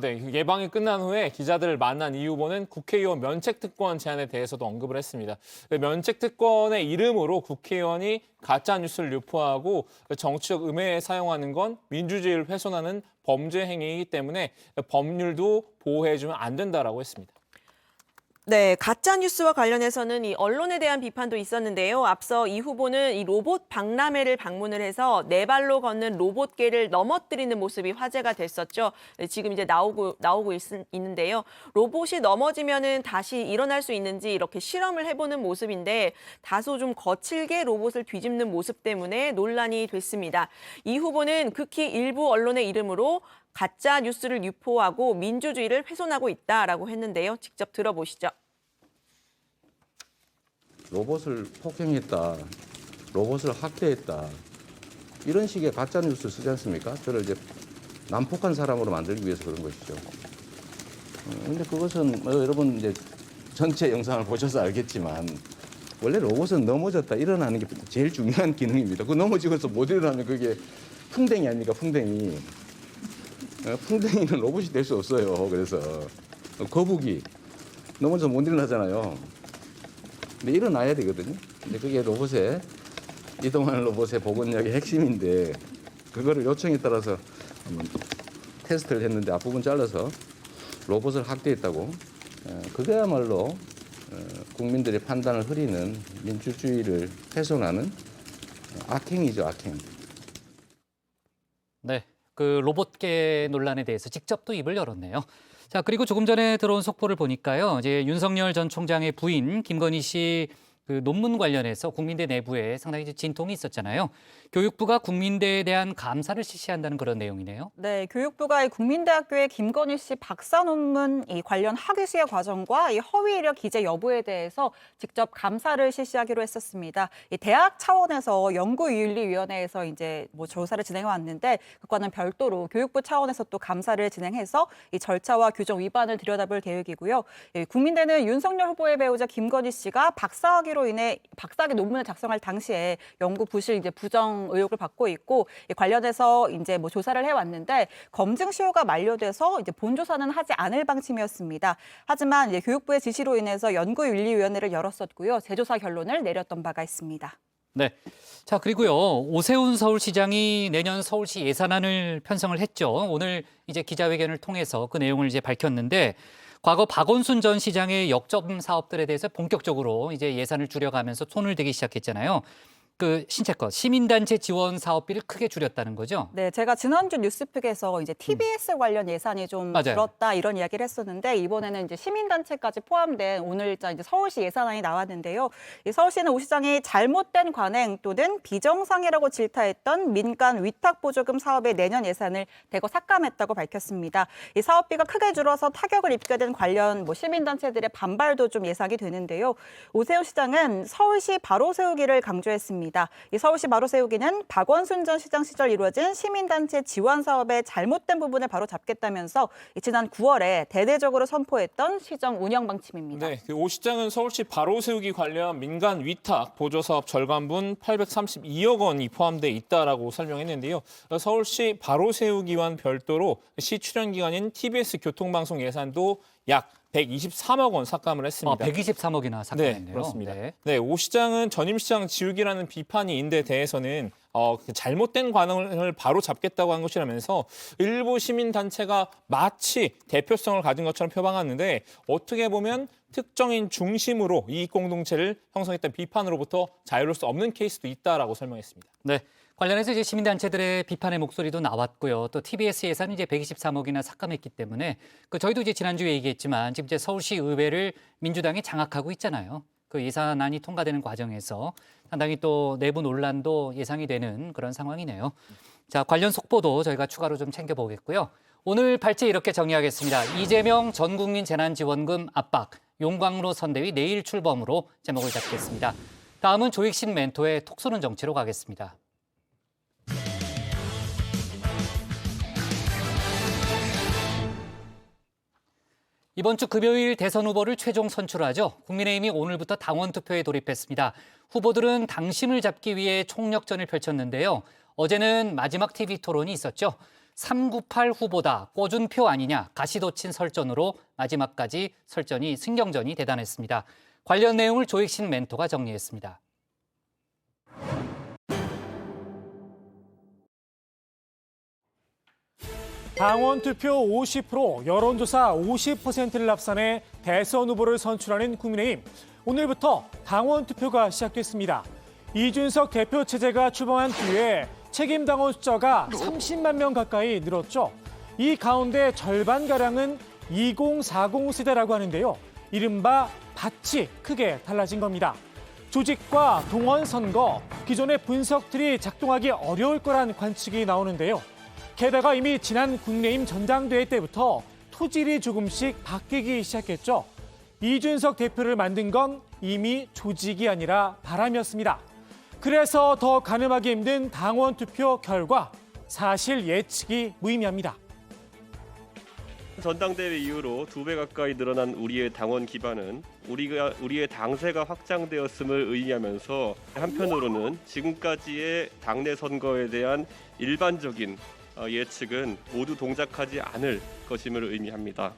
네. 예방이 끝난 후에 기자들을 만난 이 후보는 국회의원 면책특권 제안에 대해서도 언급을 했습니다. 면책특권의 이름으로 국회의원이 가짜뉴스를 유포하고 정치적 음해에 사용하는 건 민주주의를 훼손하는 범죄 행위이기 때문에 법률도 보호해주면 안 된다라고 했습니다. 네, 가짜 뉴스와 관련해서는 이 언론에 대한 비판도 있었는데요. 앞서 이 후보는 이 로봇 박람회를 방문을 해서 네 발로 걷는 로봇개를 넘어뜨리는 모습이 화제가 됐었죠. 네, 지금 이제 나오고 있는데요. 로봇이 넘어지면은 다시 일어날 수 있는지 이렇게 실험을 해보는 모습인데 다소 좀 거칠게 로봇을 뒤집는 모습 때문에 논란이 됐습니다. 이 후보는 극히 일부 언론의 이름으로 가짜 뉴스를 유포하고 민주주의를 훼손하고 있다라고 했는데요. 직접 들어보시죠. 로봇을 폭행했다, 로봇을 학대했다, 이런 식의 가짜 뉴스 쓰지 않습니까? 저를 이제 난폭한 사람으로 만들기 위해서 그런 것이죠. 근데 그것은 여러분 이제 전체 영상을 보셔서 알겠지만 원래 로봇은 넘어졌다 일어나는 게 제일 중요한 기능입니다. 그 넘어지고서 못 일어나면 그게 풍뎅이 아닙니까? 풍뎅이. 풍뎅이는 로봇이 될 수 없어요. 그래서 거북이 넘어져서 못 일어나잖아요. 근데 일어나야 되거든요. 근데 그게 로봇의 이동하는 로봇의 복원력의 핵심인데 그거를 요청에 따라서 한번 테스트를 했는데 앞부분 잘라서 로봇을 학대했다고. 그거야말로 국민들의 판단을 흐리는 민주주의를 훼손하는 악행이죠, 악행. 네. 그 로봇계 논란에 대해서 직접 또 입을 열었네요. 자, 그리고 조금 전에 들어온 속보를 보니까요. 이제 윤석열 전 총장의 부인 김건희 씨 그 논문 관련해서 국민대 내부에 상당히 이제 진통이 있었잖아요. 교육부가 국민대에 대한 감사를 실시한다는 그런 내용이네요. 네, 교육부가 이 국민대학교의 김건희 씨 박사 논문 이 관련 학위 수여 과정과 이 허위 이력 기재 여부에 대해서 직접 감사를 실시하기로 했었습니다. 이 대학 차원에서 연구윤리위원회에서 이제 뭐 조사를 진행해 왔는데 그과는 별도로 교육부 차원에서 또 감사를 진행해서 이 절차와 규정 위반을 들여다볼 계획이고요. 국민대는 윤석열 후보의 배우자 김건희 씨가 박사학위로 인해 박사학위 논문을 작성할 당시에 연구 부실 이제 부정 의혹을 받고 있고 관련해서 이제 뭐 조사를 해왔는데 검증 시효가 만료돼서 이제 본 조사는 하지 않을 방침이었습니다. 하지만 이제 교육부의 지시로 인해서 연구윤리위원회를 열었었고요. 재조사 결론을 내렸던 바가 있습니다. 네. 자, 그리고요. 오세훈 서울시장이 내년 서울시 예산안을 편성을 했죠. 오늘 이제 기자회견을 통해서 그 내용을 이제 밝혔는데 과거 박원순 전 시장의 역점 사업들에 대해서 본격적으로 이제 예산을 줄여가면서 손을 대기 시작했잖아요. 그 신체껏 시민단체 지원 사업비를 크게 줄였다는 거죠. 네, 제가 지난주 뉴스픽에서 이제 TBS 관련 예산이 좀 맞아요. 줄었다 이런 이야기를 했었는데 이번에는 이제 시민단체까지 포함된 오늘자 이제 서울시 예산안이 나왔는데요. 이 서울시는 오 시장이 잘못된 관행 또는 비정상이라고 질타했던 민간 위탁보조금 사업의 내년 예산을 대거 삭감했다고 밝혔습니다. 이 사업비가 크게 줄어서 타격을 입게 된 관련 뭐 시민단체들의 반발도 좀 예상이 되는데요. 오세훈 시장은 서울시 바로 세우기를 강조했습니다. 이 서울시 바로 세우기는 박원순 전 시장 시절 이루어진 시민단체 지원 사업의 잘못된 부분을 바로 잡겠다면서 지난 9월에 대대적으로 선포했던 시정 운영 방침입니다. 네, 오 시장은 서울시 바로 세우기 관련 민간 위탁 보조 사업 절감분 832억 원이 포함돼 있다라고 설명했는데요. 서울시 바로 세우기와는 별도로 시 출연 기관인 TBS 교통방송 예산도 약 123억 원 삭감을 했습니다. 123억이나 삭감했네요. 네, 그렇습니다. 네. 네, 오 시장은 전임시장 지우기라는 비판이 있는 데 대해서는 잘못된 관행을 바로 잡겠다고 한 것이라면서 일부 시민단체가 마치 대표성을 가진 것처럼 표방하는데 어떻게 보면 특정인 중심으로 이익공동체를 형성했던 비판으로부터 자유로울 수 없는 케이스도 있다라고 설명했습니다. 네. 관련해서 이제 시민단체들의 비판의 목소리도 나왔고요. 또 TBS 예산은 이제 123억이나 삭감했기 때문에 저희도 이제 지난주에 얘기했지만 지금 이제 서울시 의회를 민주당이 장악하고 있잖아요. 그 예산안이 통과되는 과정에서 상당히 또 내부 논란도 예상이 되는 그런 상황이네요. 자, 관련 속보도 저희가 추가로 좀 챙겨보겠고요. 오늘 발제 이렇게 정리하겠습니다. 이재명 전국민 재난지원금 압박, 용광로 선대위 내일 출범으로 제목을 잡겠습니다. 다음은 조익신 멘토의 톡 쏘는 정치로 가겠습니다. 이번 주 금요일 대선 후보를 최종 선출하죠. 국민의힘이 오늘부터 당원 투표에 돌입했습니다. 후보들은 당심을 잡기 위해 총력전을 펼쳤는데요. 어제는 마지막 TV 토론이 있었죠. 398 후보다 꿔준 표 아니냐 가시도친 설전으로 마지막까지 설전이 승경전이 대단했습니다. 관련 내용을 조익신 멘토가 정리했습니다. 당원 투표 50%, 여론조사 50%를 합산해 대선 후보를 선출하는 국민의힘. 오늘부터 당원 투표가 시작됐습니다. 이준석 대표 체제가 출범한 뒤에 책임 당원 숫자가 30만 명 가까이 늘었죠. 이 가운데 절반가량은 2040 세대라고 하는데요. 이른바 밭이 크게 달라진 겁니다. 조직과 동원 선거, 기존의 분석틀이 작동하기 어려울 거란 관측이 나오는데요. 게다가 이미 지난 국민의힘 전당대회 때부터 토질이 조금씩 바뀌기 시작했죠. 이준석 대표를 만든 건 이미 조직이 아니라 바람이었습니다. 그래서 더 가늠하기 힘든 당원 투표 결과, 사실 예측이 무의미합니다. 전당대회 이후로 2배 가까이 늘어난 우리의 당원 기반은 우리의 당세가 확장되었음을 의미하면서 한편으로는 지금까지의 당내 선거에 대한 일반적인 예측은 모두 동작하지 않을 것임을 의미합니다.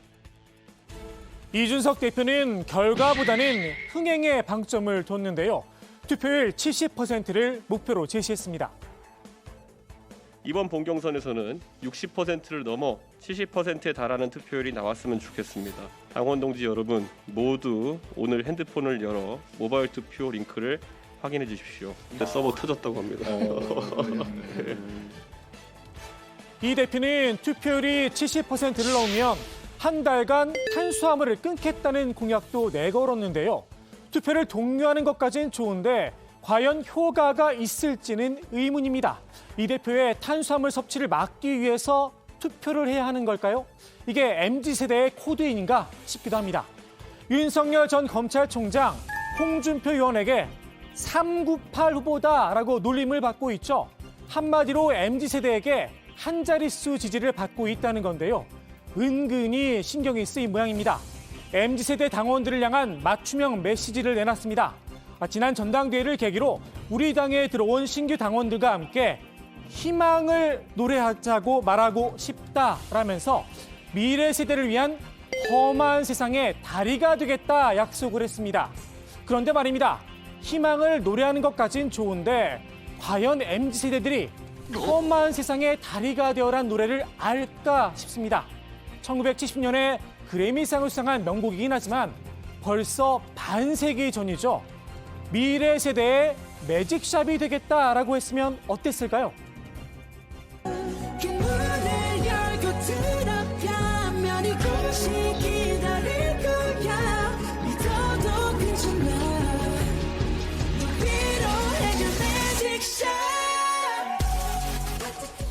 이준석 대표는 결과보다는 흥행에 방점을 뒀는데요. 투표율 70%를 목표로 제시했습니다. 이번 본경선에서는 60%를 넘어 70%에 달하는 투표율이 나왔으면 좋겠습니다. 당원 동지 여러분 모두 오늘 핸드폰을 열어 모바일 투표 링크를 확인해 주십시오. 서버 터졌다고 합니다. 이 대표는 투표율이 70%를 넘으면 한 달간 탄수화물을 끊겠다는 공약도 내걸었는데요. 투표를 독려하는 것까지는 좋은데 과연 효과가 있을지는 의문입니다. 이 대표의 탄수화물 섭취를 막기 위해서 투표를 해야 하는 걸까요? 이게 MZ세대의 코드인가 싶기도 합니다. 윤석열 전 검찰총장 홍준표 의원에게 398 후보다라고 놀림을 받고 있죠. 한마디로 MZ세대에게 한 자릿수 지지를 받고 있다는 건데요. 은근히 신경이 쓰인 모양입니다. MZ세대 당원들을 향한 맞춤형 메시지를 내놨습니다. 지난 전당대회를 계기로 우리 당에 들어온 신규 당원들과 함께 희망을 노래하자고 말하고 싶다라면서 미래 세대를 위한 험한 세상의 다리가 되겠다 약속을 했습니다. 그런데 말입니다. 희망을 노래하는 것까진 좋은데 과연 MZ세대들이 험한 세상의 다리가 되어란 노래를 알까 싶습니다. 1970년에 그래미상을 수상한 명곡이긴 하지만 벌써 반세기 전이죠. 미래 세대의 매직샵이 되겠다라고 했으면 어땠을까요?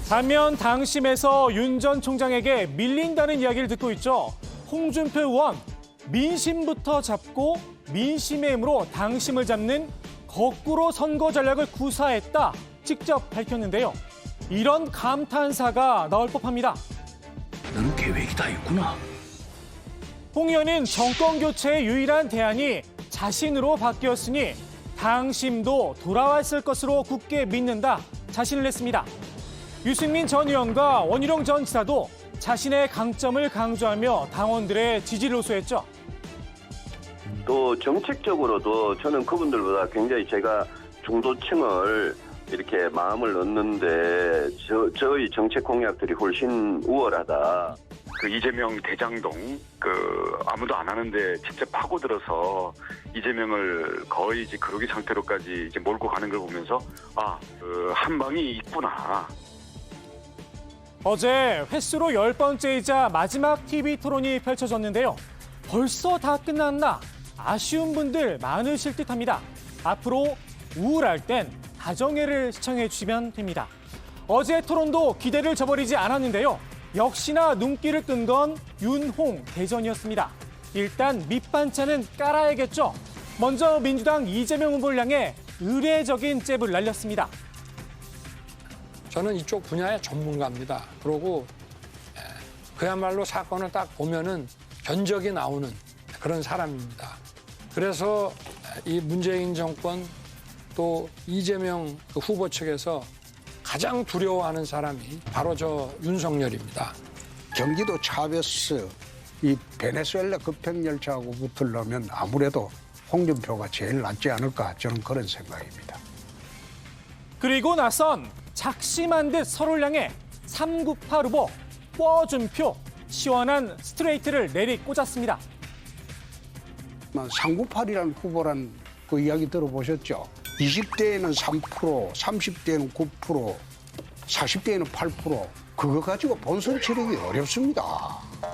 반면 당심에서 윤 전 총장에게 밀린다는 이야기를 듣고 있죠. 홍준표 의원, 민심부터 잡고 민심의 힘으로 당심을 잡는 거꾸로 선거 전략을 구사했다 직접 밝혔는데요. 이런 감탄사가 나올 법합니다. 너는 계획이 다 있구나. 홍 의원은 정권 교체의 유일한 대안이 자신으로 바뀌었으니 당심도 돌아왔을 것으로 굳게 믿는다 자신을 냈습니다. 유승민 전 의원과 원희룡 전 지사도 자신의 강점을 강조하며 당원들의 지지를 호소했죠. 또 정책적으로도 저는 그분들보다 굉장히 제가 중도층을 이렇게 마음을 넣는데 저희 정책 공약들이 훨씬 우월하다. 그 이재명 대장동 아무도 안 하는데 직접 파고들어서 이재명을 거의 이제 그러기 상태로까지 이제 몰고 가는 걸 보면서 한 방이 있구나. 어제 횟수로 10번째이자 마지막 TV 토론이 펼쳐졌는데요. 벌써 다 끝났나? 아쉬운 분들 많으실 듯합니다. 앞으로 우울할 땐 다정회를 시청해 주시면 됩니다. 어제 토론도 기대를 저버리지 않았는데요. 역시나 눈길을 끈 건 윤홍 대전이었습니다. 일단 밑반찬은 깔아야겠죠. 먼저 민주당 이재명 후보를 향해 의례적인 잽을 날렸습니다. 저는 이쪽 분야의 전문가입니다. 그리고 그야말로 사건을 딱 보면은 견적이 나오는 그런 사람입니다. 그래서 이 문재인 정권 또 이재명 후보 측에서 가장 두려워하는 사람이 바로 저 윤석열입니다. 경기도 차베스 이 베네수엘라 급행열차하고 붙으려면 아무래도 홍준표가 제일 낫지 않을까 저는 그런 생각입니다. 그리고 나선 작심한 듯 서로를 향해 398 후보 꿔준표 시원한 스트레이트를 내리꽂았습니다. 398이라는 후보란 그 이야기 들어보셨죠? 20대에는 3%, 30대에는 9%, 40대에는 8%. 그거 가지고 본선 치르기 어렵습니다.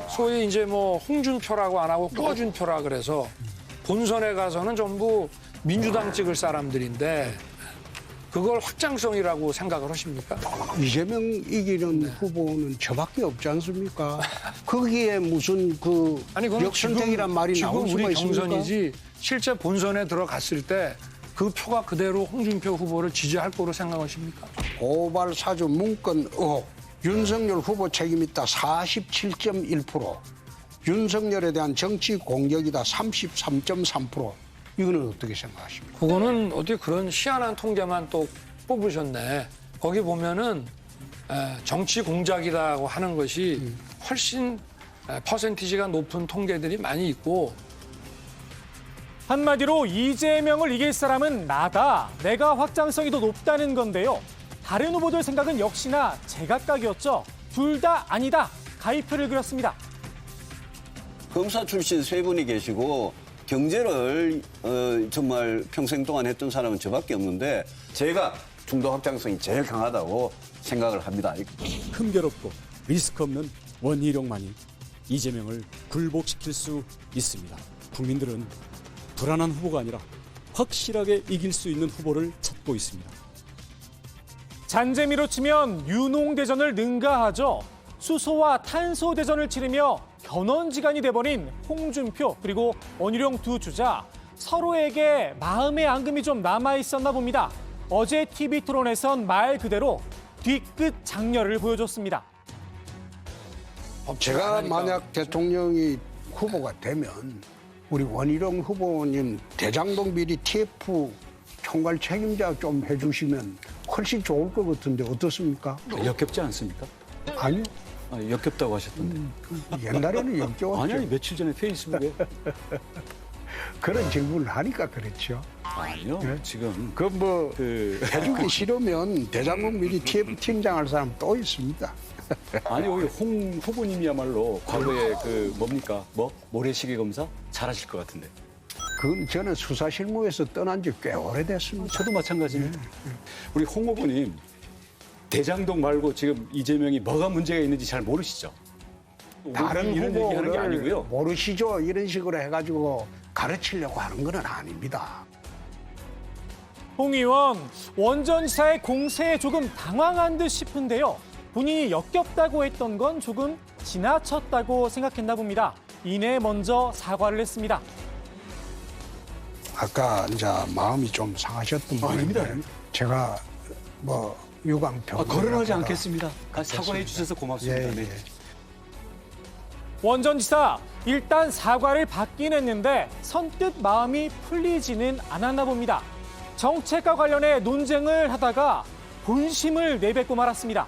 소위 이제 뭐 홍준표라고 안 하고 꿔준표라 그래서 본선에 가서는 전부 민주당 찍을 사람들인데 그걸 확장성이라고 생각을 하십니까? 이재명 이기는 후보는 저밖에 없지 않습니까? 거기에 무슨 역선택이란 말이 나올 수가 있습니까? 지금 우리 경선이지 실제 본선에 들어갔을 때 그 표가 그대로 홍준표 후보를 지지할 거로 생각하십니까? 고발 사주 문건 의혹. 윤석열 후보 책임있다 47.1%. 윤석열에 대한 정치 공격이다 33.3%. 이거는 어떻게 생각하십니까? 그거는 어떻게 그런 희한한 통계만 또 뽑으셨네. 거기 보면은 정치 공작이라고 하는 것이 훨씬 퍼센티지가 높은 통계들이 많이 있고. 한마디로 이재명을 이길 사람은 나다. 내가 확장성이 더 높다는 건데요. 다른 후보들 생각은 역시나 제각각이었죠. 둘 다 아니다. 가위표를 그렸습니다. 검사 출신 세 분이 계시고 경제를 정말 평생 동안 했던 사람은 저밖에 없는데 제가 중도 확장성이 제일 강하다고 생각을 합니다. 흠결없고 리스크 없는 원희룡만이 이재명을 굴복시킬 수 있습니다. 국민들은 불안한 후보가 아니라 확실하게 이길 수 있는 후보를 찾고 있습니다. 잔재미로 치면 유농대전을 능가하죠. 수소와 탄소 대전을 치르며 견원지간이 돼버린 홍준표 그리고 원희룡 두 주자, 서로에게 마음의 앙금이 좀 남아있었나 봅니다. 어제 TV 토론에선 말 그대로 뒤끝 장렬을 보여줬습니다. 제가 만약 대통령이 후보가 되면 우리 원희룡 후보님 대장동 비리 TF 총괄 책임자 좀 해주시면 훨씬 좋을 것 같은데 어떻습니까? 역겹지 않습니까? 아니요. 역겹다고 하셨던데. 옛날에는 역겨웠죠. 아니, 며칠 전에 페이스북에. 그런 질문을 하니까 그렇죠. 아니요. 네? 지금 해주기 싫으면 대장동 비리 TF 팀장 할 사람 또 있습니다. 아니, 여기 홍 후보님이야말로 과거에 모래시계 검사 잘하실 것 같은데. 그건 저는 수사실무에서 떠난 지 꽤 오래됐습니다. 저도 마찬가지입니다. 우리 홍 후보님, 대장동 말고 지금 이재명이 뭐가 문제가 있는지 잘 모르시죠? 다른 이런 얘기하는 게 아니고요. 후보를 모르시죠? 이런 식으로 해가지고 가르치려고 하는 건 아닙니다. 홍 의원, 원전지사의 공세에 조금 당황한 듯 싶은데요. 본인이 역겹다고 했던 건 조금 지나쳤다고 생각했나 봅니다. 이내 먼저 사과를 했습니다. 아까 이제 마음이 좀 상하셨던 분인데 제가 유감평 거론하지 않겠습니다. 사과해 주셔서 고맙습니다. 네. 원전지사, 일단 사과를 받긴 했는데 선뜻 마음이 풀리지는 않았나 봅니다. 정책과 관련해 논쟁을 하다가 본심을 내뱉고 말았습니다.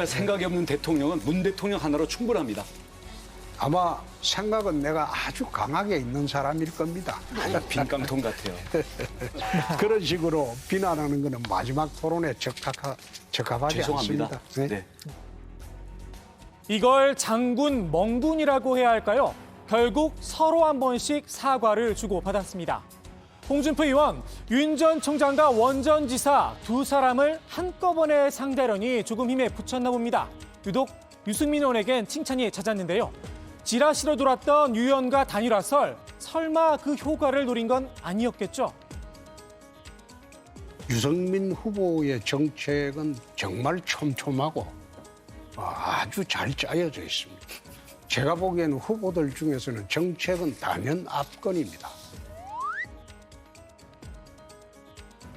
생각이 없는 대통령은 문 대통령 하나로 충분합니다. 아마 생각은 내가 아주 강하게 있는 사람일 겁니다. 빈깡통 같아요. 그런 식으로 비난하는 것은 마지막 토론에 적합하지 죄송합니다. 않습니다. 네. 이걸 장군 멍군이라고 해야 할까요? 결국 서로 한 번씩 사과를 주고받았습니다. 홍준표 의원, 윤 전 총장과 원전지사 두 사람을 한꺼번에 상대하려니 조금 힘에 부쳤나 봅니다. 유독 유승민 의원에겐 칭찬이 잦았는데요. 지라시로 돌았던 유 의원과 단일화설, 설마 그 효과를 노린 건 아니었겠죠? 유승민 후보의 정책은 정말 촘촘하고 아주 잘 짜여져 있습니다. 제가 보기에는 후보들 중에서는 정책은 단연 압권입니다.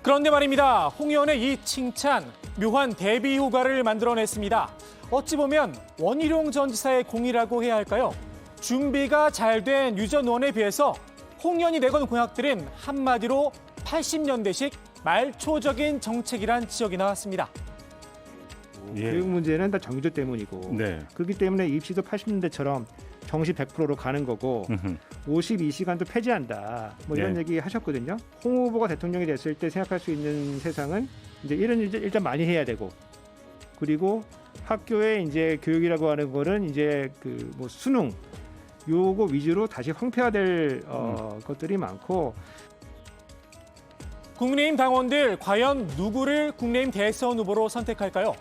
그런데 말입니다. 홍 의원의 이 칭찬, 묘한 대비 효과를 만들어냈습니다. 어찌 보면 원희룡 전 지사의 공이라고 해야 할까요? 준비가 잘 된 유 전 의원에 비해서 홍 의원이 내건 공약들은 한마디로 80년대식 말초적인 정책이란 지적이 나왔습니다. 교육 문제는 다 정규조 때문이고 그렇기 때문에 입시도 80년대처럼 정시 100%로 가는 거고 52시간도 폐지한다. 이런 얘기 하셨거든요. 홍 후보가 대통령이 됐을 때 생각할 수 있는 세상은 이제 이런 일단 많이 해야 되고 그리고 학교에 이제 교육이라고 하는 거는 이제 수능 요거 위주로 다시 황폐화될 것들이 많고 국민의힘 당원들 과연 누구를 국민의힘 대선 후보로 선택할까요?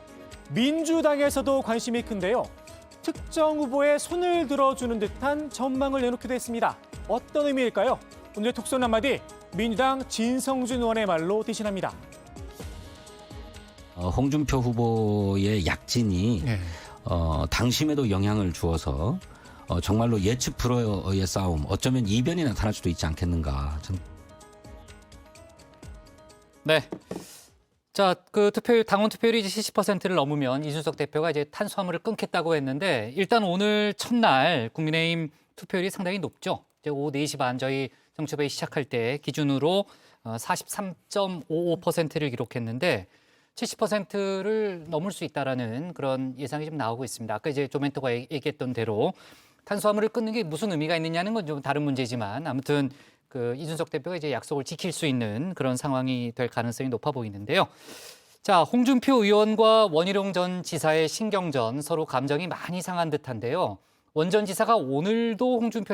민주당에서도 관심이 큰데요. 특정 후보의 손을 들어주는 듯한 전망을 내놓기도 했습니다. 어떤 의미일까요? 오늘의 톡선 한마디, 민주당 진성준 의원의 말로 대신합니다. 홍준표 후보의 약진이 당심에도 영향을 주어서 정말로 예측 불허의 싸움, 어쩌면 이변이 나타날 수도 있지 않겠는가. 네. 자, 당원 투표율이 이제 70%를 넘으면 이준석 대표가 이제 탄수화물을 끊겠다고 했는데 일단 오늘 첫날 국민의힘 투표율이 상당히 높죠. 이제 오후 4시 반 저희 정치부에 시작할 때 기준으로 43.55%를 기록했는데 70%를 넘을 수 있다라는 그런 예상이 좀 나오고 있습니다. 아까 이제 조멘토가 얘기했던 대로 탄수화물을 끊는 게 무슨 의미가 있느냐는 건 좀 다른 문제지만 아무튼 이준석 대표가 이제 약속을 지킬 수 있는 그런 상황이 될 가능성이 높아 보이는데요. 자, 홍준표 의원과 원희룡 전 지사의 신경전 서로 감정이 많이 상한 듯한데요. 원전 지사가 오늘도 홍준표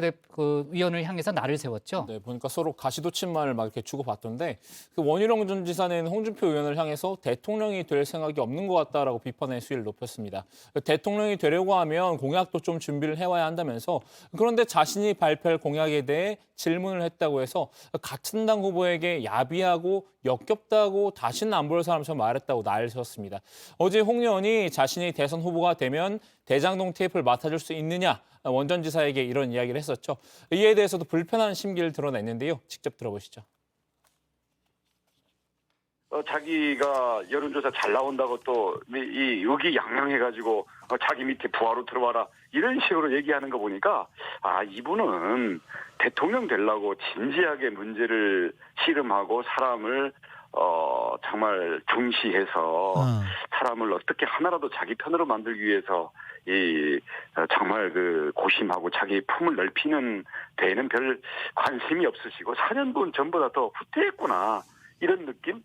의원을 향해서 날을 세웠죠. 네, 보니까 서로 가시도친말을 막 이렇게 주고받던데 그 원희룡 전 지사는 홍준표 의원을 향해서 대통령이 될 생각이 없는 것 같다라고 비판의 수위를 높였습니다. 대통령이 되려고 하면 공약도 좀 준비를 해와야 한다면서 그런데 자신이 발표할 공약에 대해 질문을 했다고 해서 같은 당 후보에게 야비하고 역겹다고 다시는 안 볼 사람처럼 말했다고 난리를 쳤습니다. 어제 홍 의원이 자신이 대선 후보가 되면 대장동 TF를 맡아줄 수 있느냐 원전지사에게 이런 이야기를 했었죠. 이에 대해서도 불편한 심기를 드러냈는데요. 직접 들어보시죠. 자기가 여론조사 잘 나온다고 또 이 의기양양해가지고 자기 밑에 부하로 들어와라 이런 식으로 얘기하는 거 보니까 이분은 대통령 되려고 진지하게 문제를 씨름하고 사람을 정말 중시해서 사람을 어떻게 하나라도 자기 편으로 만들기 위해서 정말 그 고심하고 자기 품을 넓히는 데에는 별 관심이 없으시고 4년분 전보다 더 후퇴했구나 이런 느낌?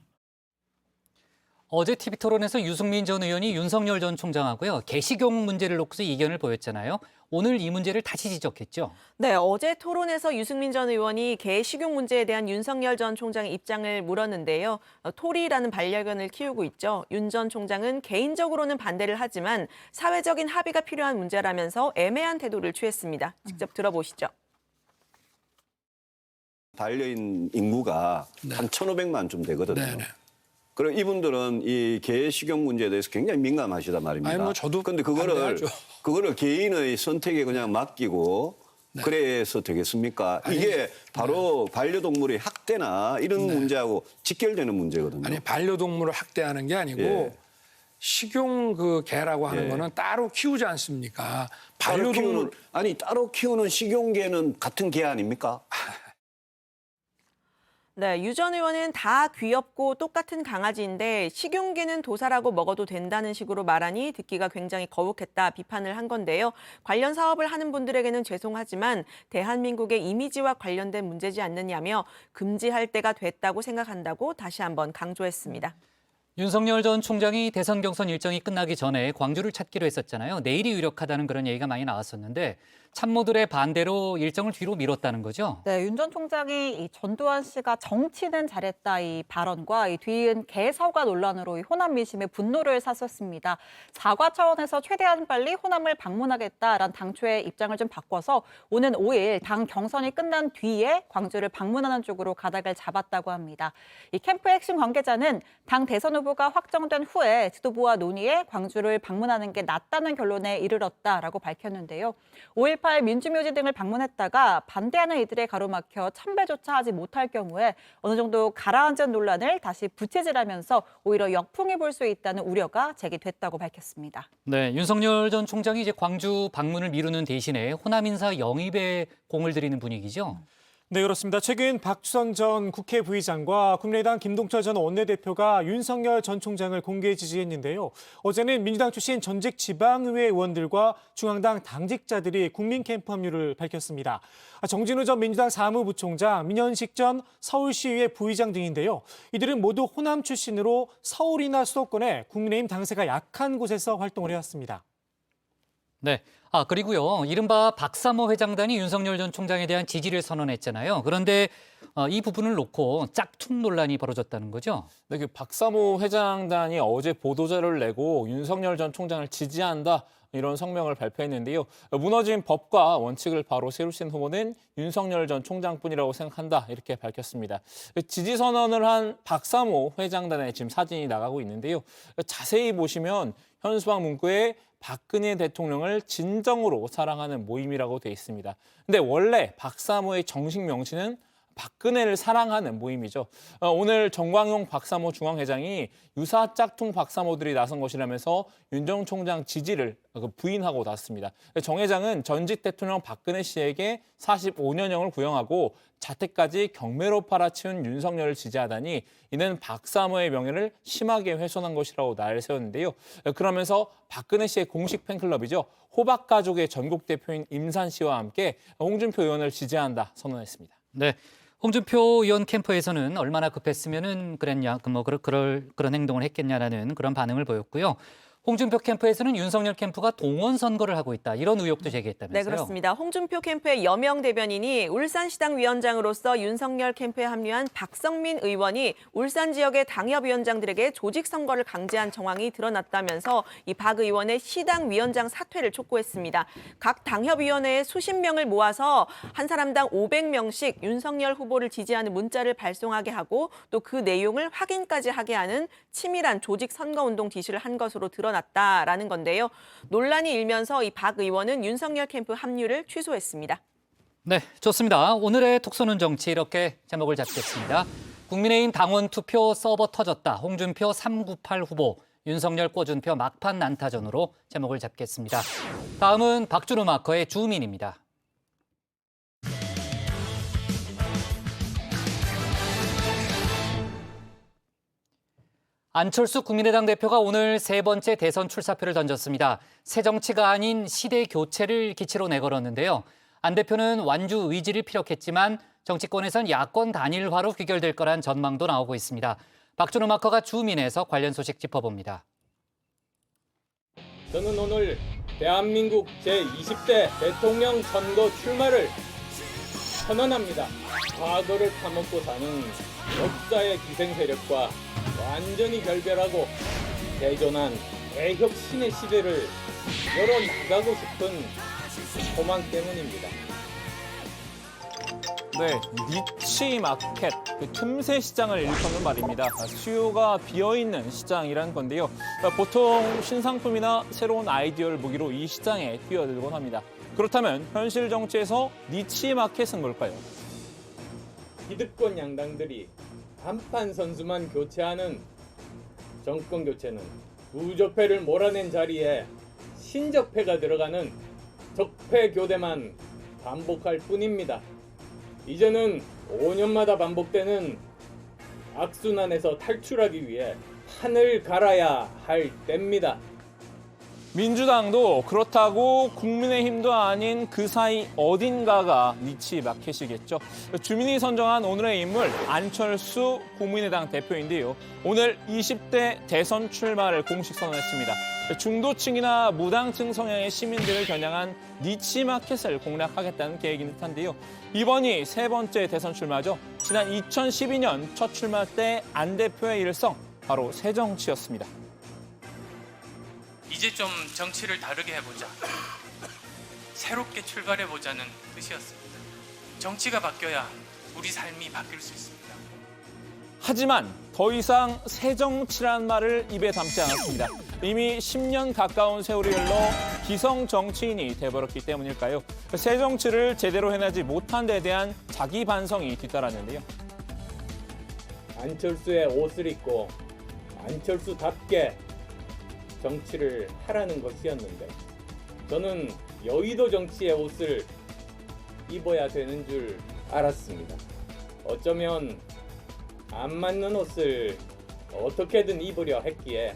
어제 TV토론에서 유승민 전 의원이 윤석열 전 총장하고요. 개시경 문제를 놓고서 이견을 보였잖아요. 오늘 이 문제를 다시 지적했죠. 네, 어제 토론에서 유승민 전 의원이 개식용 문제에 대한 윤석열 전 총장의 입장을 물었는데요. 토리라는 반려견을 키우고 있죠. 윤 전 총장은 개인적으로는 반대를 하지만 사회적인 합의가 필요한 문제라면서 애매한 태도를 취했습니다. 직접 들어보시죠. 반려인 인구가 한 1,500만 좀 되거든요. 그럼 이분들은 이 개 식용 문제에 대해서 굉장히 민감하시단 말입니다. 아니 뭐 저도 근데 그거를 개인의 선택에 그냥 맡기고 그래서 되겠습니까? 이게 바로 반려동물의 학대나 이런 문제하고 직결되는 문제거든요. 아니 반려동물을 학대하는 게 아니고 식용 그 개라고 하는 거는 따로 키우지 않습니까? 반려동물 따로 키우는 식용개는 같은 개 아닙니까? 네, 유 전 의원은 다 귀엽고 똑같은 강아지인데 식용개는 도살하고 먹어도 된다는 식으로 말하니 듣기가 굉장히 거북했다 비판을 한 건데요. 관련 사업을 하는 분들에게는 죄송하지만 대한민국의 이미지와 관련된 문제지 않느냐며 금지할 때가 됐다고 생각한다고 다시 한번 강조했습니다. 윤석열 전 총장이 대선 경선 일정이 끝나기 전에 광주를 찾기로 했었잖아요. 내일이 유력하다는 그런 얘기가 많이 나왔었는데 참모들의 반대로 일정을 뒤로 미뤘다는 거죠. 네, 윤 전 총장이 이 전두환 씨가 정치는 잘했다 이 발언과 이 뒤이은 개사과 논란으로 이 호남 민심의 분노를 샀었습니다. 사과 차원에서 최대한 빨리 호남을 방문하겠다라는 당초의 입장을 좀 바꿔서 오는 5일 당 경선이 끝난 뒤에 광주를 방문하는 쪽으로 가닥을 잡았다고 합니다. 이 캠프 핵심 관계자는 당 대선 후보가 확정된 후에 지도부와 논의해 광주를 방문하는 게 낫다는 결론에 이르렀다라고 밝혔는데요. 5.18 민주묘지 등을 방문했다가 반대하는 이들에 가로막혀 참배조차 하지 못할 경우에 어느 정도 가라앉은 논란을 다시 부채질하면서 오히려 역풍이 불 수 있다는 우려가 제기됐다고 밝혔습니다. 네, 윤석열 전 총장이 이제 광주 방문을 미루는 대신에 호남 인사 영입에 공을 들이는 분위기죠. 네, 그렇습니다. 최근 박주선 전 국회 부의장과 국민의당 김동철 전 원내대표가 윤석열 전 총장을 공개 지지했는데요. 어제는 민주당 출신 전직 지방의회 의원들과 중앙당 당직자들이 국민 캠프 합류를 밝혔습니다. 정진우 전 민주당 사무부총장, 민현식 전 서울시의회 부의장 등인데요. 이들은 모두 호남 출신으로 서울이나 수도권에 국민의힘 당세가 약한 곳에서 활동을 해왔습니다. 네. 그리고요. 이른바 박사모 회장단이 윤석열 전 총장에 대한 지지를 선언했잖아요. 그런데 이 부분을 놓고 짝퉁 논란이 벌어졌다는 거죠. 네, 그 박사모 회장단이 어제 보도자료를 내고 윤석열 전 총장을 지지한다. 이런 성명을 발표했는데요. 무너진 법과 원칙을 바로 세우신 후보는 윤석열 전 총장뿐이라고 생각한다. 이렇게 밝혔습니다. 지지 선언을 한 박사모 회장단의 지금 사진이 나가고 있는데요. 자세히 보시면 현수막 문구에 박근혜 대통령을 진정으로 사랑하는 모임이라고 돼 있습니다. 근데 원래 박사모의 정식 명칭은 박근혜를 사랑하는 모임이죠. 오늘 정광용 박사모 중앙회장이 유사 짝퉁 박사모들이 나선 것이라면서 윤 전 총장 지지를 부인하고 났습니다. 정 회장은 전직 대통령 박근혜 씨에게 45년형을 구형하고 자택까지 경매로 팔아치운 윤석열을 지지하다니 이는 박사모의 명예를 심하게 훼손한 것이라고 날을 세웠는데요. 그러면서 박근혜 씨의 공식 팬클럽이죠. 호박가족의 전국 대표인 임산 씨와 함께 홍준표 의원을 지지한다 선언했습니다. 네. 홍준표 의원 캠프에서는 얼마나 급했으면은 그랬냐, 그런 행동을 했겠냐라는 그런 반응을 보였고요. 홍준표 캠프에서는 윤석열 캠프가 동원 선거를 하고 있다. 이런 의혹도 제기했다면서요. 네, 그렇습니다. 홍준표 캠프의 여명 대변인이 울산시당 위원장으로서 윤석열 캠프에 합류한 박성민 의원이 울산 지역의 당협위원장들에게 조직 선거를 강제한 정황이 드러났다면서 이 박 의원의 시당 위원장 사퇴를 촉구했습니다. 각 당협위원회에 수십 명을 모아서 한 사람당 500명씩 윤석열 후보를 지지하는 문자를 발송하게 하고 또 그 내용을 확인까지 하게 하는 치밀한 조직 선거운동 지시를 한 것으로 드러났다라는 건데요. 논란이 일면서 이 박 의원은 윤석열 캠프 합류를 취소했습니다. 네, 좋습니다. 오늘의 톡 쏘는 정치 이렇게 제목을 잡겠습니다. 국민의힘 당원 투표 서버 터졌다. 홍준표 398 후보, 윤석열 꼬준표 막판 난타전으로 제목을 잡겠습니다. 다음은 박준호 마커의 주민입니다. 안철수 국민의당 대표가 오늘 세 번째 대선 출사표를 던졌습니다. 새 정치가 아닌 시대 교체를 기치로 내걸었는데요. 안 대표는 완주 의지를 피력했지만 정치권에선 야권 단일화로 귀결될 거란 전망도 나오고 있습니다. 박준호 마커가 주민에서 관련 소식 짚어봅니다. 저는 오늘 대한민국 제20대 대통령 선거 출마를 선언합니다. 과거를 파먹고 사는 역사의 기생 세력과 완전히 결별하고 대전한 대혁신의 시대를 열어나가고 싶은 소망 때문입니다. 네, 니치 마켓, 그 틈새 시장을 일컫는 말입니다. 수요가 비어있는 시장이란 건데요. 보통 신상품이나 새로운 아이디어를 무기로 이 시장에 뛰어들곤 합니다. 그렇다면 현실 정치에서 니치 마켓은 뭘까요? 기득권 양당들이 간판 선수만 교체하는 정권 교체는 부적폐를 몰아낸 자리에 신적폐가 들어가는 적폐 교대만 반복할 뿐입니다. 이제는 5년마다 반복되는 악순환에서 탈출하기 위해 판을 갈아야 할 때입니다. 민주당도 그렇다고 국민의힘도 아닌 그 사이 어딘가가 니치 마켓이겠죠. 주민이 선정한 오늘의 인물 안철수 국민의당 대표인데요. 오늘 20대 대선 출마를 공식 선언했습니다. 중도층이나 무당층 성향의 시민들을 겨냥한 니치 마켓을 공략하겠다는 계획인 듯한데요. 이번이 세 번째 대선 출마죠. 지난 2012년 첫 출마 때 안 대표의 일성 바로 새정치였습니다. 이제 좀 정치를 다르게 해보자. 새롭게 출발해보자는 뜻이었습니다. 정치가 바뀌어야 우리 삶이 바뀔 수 있습니다. 하지만 더 이상 새정치란 말을 입에 담지 않았습니다. 이미 10년 가까운 세월이 흘러 기성 정치인이 돼버렸기 때문일까요? 새정치를 제대로 해내지 못한 데 대한 자기 반성이 뒤따랐는데요. 안철수의 옷을 입고 안철수답게 정치를 하라는 것이었는데 저는 여의도 정치의 옷을 입어야 되는 줄 알았습니다. 어쩌면 안 맞는 옷을 어떻게든 입으려 했기에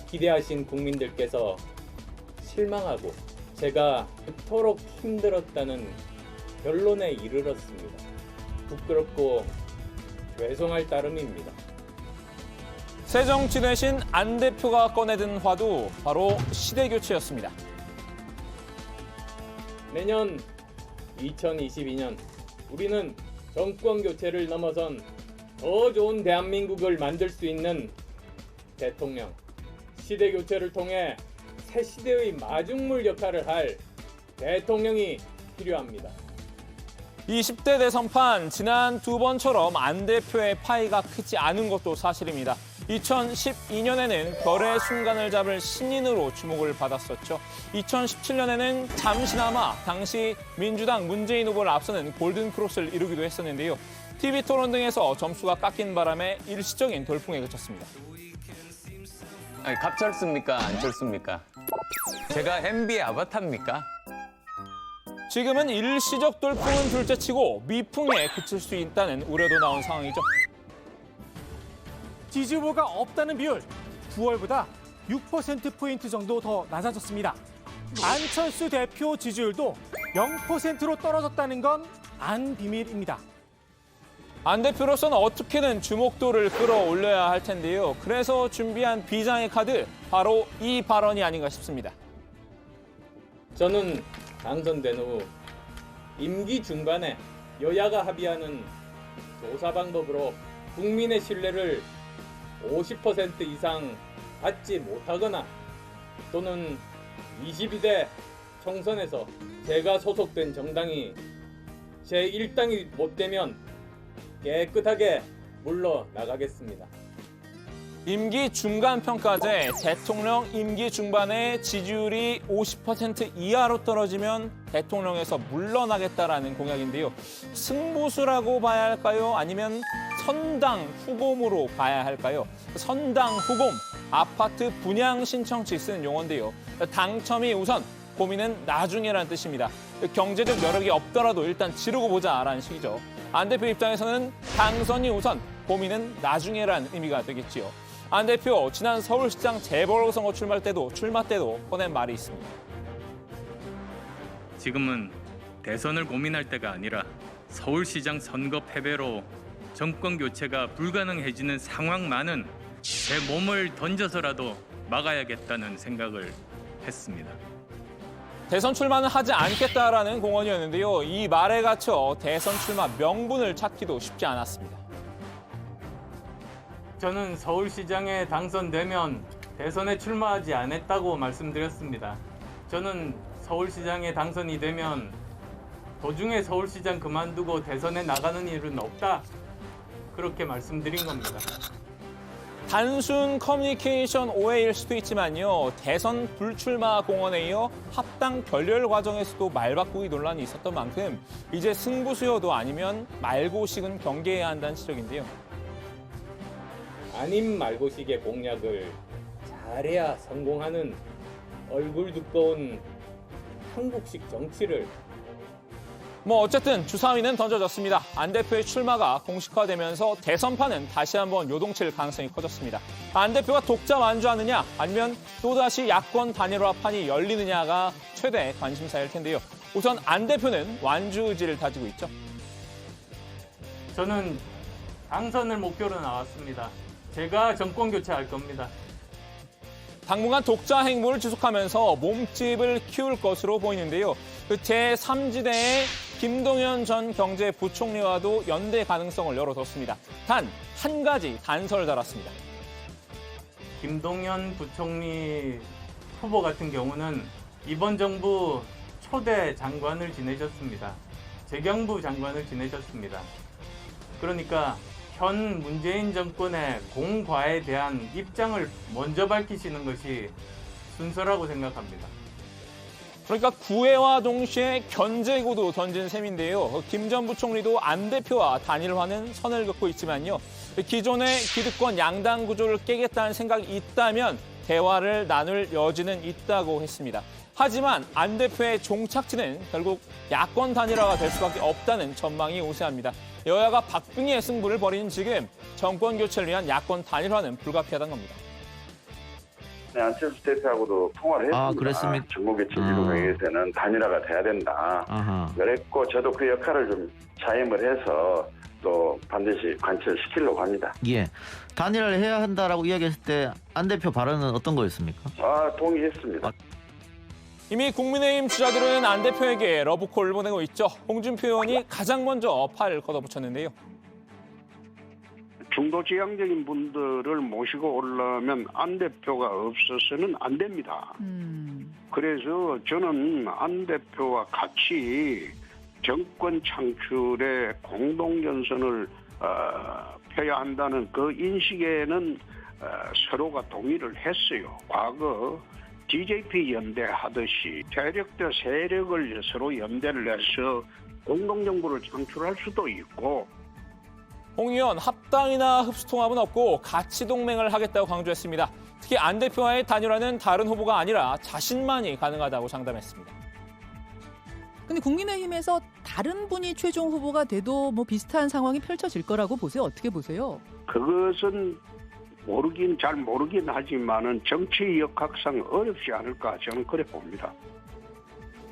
기대하신 국민들께서 실망하고 제가 그토록 힘들었다는 결론에 이르렀습니다. 부끄럽고 죄송할 따름입니다. 새정치 대신 안 대표가 꺼내든 화두 바로 시대교체였습니다. 내년 2022년 우리는 정권 교체를 넘어선 더 좋은 대한민국을 만들 수 있는 대통령, 시대 교체를 통해 새 시대의 마중물 역할을 할 대통령이 필요합니다. 20대 대선판 지난 두 번처럼 안 대표의 파이가 크지 않은 것도 사실입니다. 2012년에는 별의 순간을 잡을 신인으로 주목을 받았었죠. 2017년에는 잠시나마 당시 민주당 문재인 후보를 앞서는 골든크로스를 이루기도 했었는데요. TV토론 등에서 점수가 깎인 바람에 일시적인 돌풍에 그쳤습니다. 아니, 갑철습니까? 안철수입니까? 제가 MB의 아바타입니까? 지금은 일시적 돌풍은 둘째치고 미풍에 그칠 수 있다는 우려도 나온 상황이죠. 지지 후보가 없다는 비율 9월보다 6%포인트 정도 더 낮아졌습니다. 안철수 대표 지지율도 0%로 떨어졌다는 건 안 비밀입니다. 안 대표로서는 어떻게든 주목도를 끌어올려야 할 텐데요. 그래서 준비한 비장의 카드, 바로 이 발언이 아닌가 싶습니다. 저는 당선된 후 임기 중간에 여야가 합의하는 조사 방법으로 국민의 신뢰를 50% 이상 받지 못하거나 또는 22대 총선에서 제가 소속된 정당이 제1당이 못 되면 깨끗하게 물러나가겠습니다. 임기 중간 평가제 대통령 임기 중반에 지지율이 50% 이하로 떨어지면 대통령에서 물러나겠다라는 공약인데요. 승부수라고 봐야 할까요? 아니면 선당 후곰으로 봐야 할까요? 선당 후곰, 아파트 분양 신청지 쓰는 용어인데요. 당첨이 우선, 고민은 나중에라는 뜻입니다. 경제적 여력이 없더라도 일단 지르고 보자라는 식이죠. 안 대표 입장에서는 당선이 우선, 고민은 나중에라는 의미가 되겠지요. 안 대표 지난 서울시장 재보궐선거 출마 때도 꺼낸 말이 있습니다. 지금은 대선을 고민할 때가 아니라 서울시장 선거 패배로 정권 교체가 불가능해지는 상황만은 제 몸을 던져서라도 막아야겠다는 생각을 했습니다. 대선 출마는 하지 않겠다라는 공언이었는데요. 이 말에 갇혀 대선 출마 명분을 찾기도 쉽지 않았습니다. 저는 서울시장에 당선되면 대선에 출마하지 않았다고 말씀드렸습니다. 저는 서울시장에 당선이 되면 도중에 서울시장 그만두고 대선에 나가는 일은 없다. 그렇게 말씀드린 겁니다. 단순 커뮤니케이션 오해일 수도 있지만요. 대선 불출마 공언에 이어 합당 결렬 과정에서도 말바꾸기 논란이 있었던 만큼 이제 승부수여도 아니면 말고식은 경계해야 한다는 지적인데요. 아님 말고식의 공약을 잘해야 성공하는 얼굴 두꺼운 한국식 정치를 어쨌든 주사위는 던져졌습니다. 안 대표의 출마가 공식화되면서 대선판은 다시 한번 요동칠 가능성이 커졌습니다. 안 대표가 독자 완주하느냐 아니면 또다시 야권 단일화판이 열리느냐가 최대 관심사일 텐데요. 우선 안 대표는 완주 의지를 다지고 있죠. 저는 당선을 목표로 나왔습니다. 제가 정권 교체할 겁니다. 당분간 독자 행보를 지속하면서 몸집을 키울 것으로 보이는데요. 제3지대의 김동연 전 경제부총리와도 연대 가능성을 열어뒀습니다. 단 한 가지 단서를 달았습니다. 김동연 부총리 후보 같은 경우는 이번 정부 초대 장관을 지내셨습니다. 재경부 장관을 지내셨습니다. 그러니까 현 문재인 정권의 공과에 대한 입장을 먼저 밝히시는 것이 순서라고 생각합니다. 그러니까 구애와 동시에 견제구도 던진 셈인데요. 김 전 부총리도 안 대표와 단일화는 선을 긋고 있지만요. 기존의 기득권 양당 구조를 깨겠다는 생각이 있다면 대화를 나눌 여지는 있다고 했습니다. 하지만 안 대표의 종착지는 결국 야권 단일화가 될 수밖에 없다는 전망이 우세합니다. 여야가 박빙의 승부를 벌이는 지금 정권 교체를 위한 야권 단일화는 불가피하다는 겁니다. 네, 안철수 대표하고도 통화를 했습니다. 그랬습니까? 전국교체기록회의에서는 단일화가 돼야 된다. 그랬고 저도 그 역할을 좀 자임을 해서 또 반드시 관철시키려고 합니다. 예, 단일화를 해야 한다라고 이야기했을 때 안 대표 발언은 어떤 거였습니까? 동의했습니다. 이미 국민의힘 주자들은 안 대표에게 러브콜을 보내고 있죠. 홍준표 의원이 가장 먼저 팔을 걷어붙였는데요. 중도 지향적인 분들을 모시고 오려면 안 대표가 없어서는 안 됩니다. 그래서 저는 안 대표와 같이 정권 창출에 공동연선을 펴야 한다는 그 인식에는 서로가 동의를 했어요. 과거 DJP 연대하듯이 세력 대 세력을 서로 연대를 해서 공동정부를 창출할 수도 있고. 홍 의원 합당이나 흡수통합은 없고 가치 동맹을 하겠다고 강조했습니다. 특히 안 대표와의 단일화는 다른 후보가 아니라 자신만이 가능하다고 장담했습니다. 근데 국민의힘에서 다른 분이 최종 후보가 돼도 비슷한 상황이 펼쳐질 거라고 보세요? 어떻게 보세요? 그것은 잘 모르긴 하지만은 정치 역학상 어렵지 않을까 저는 그래 봅니다.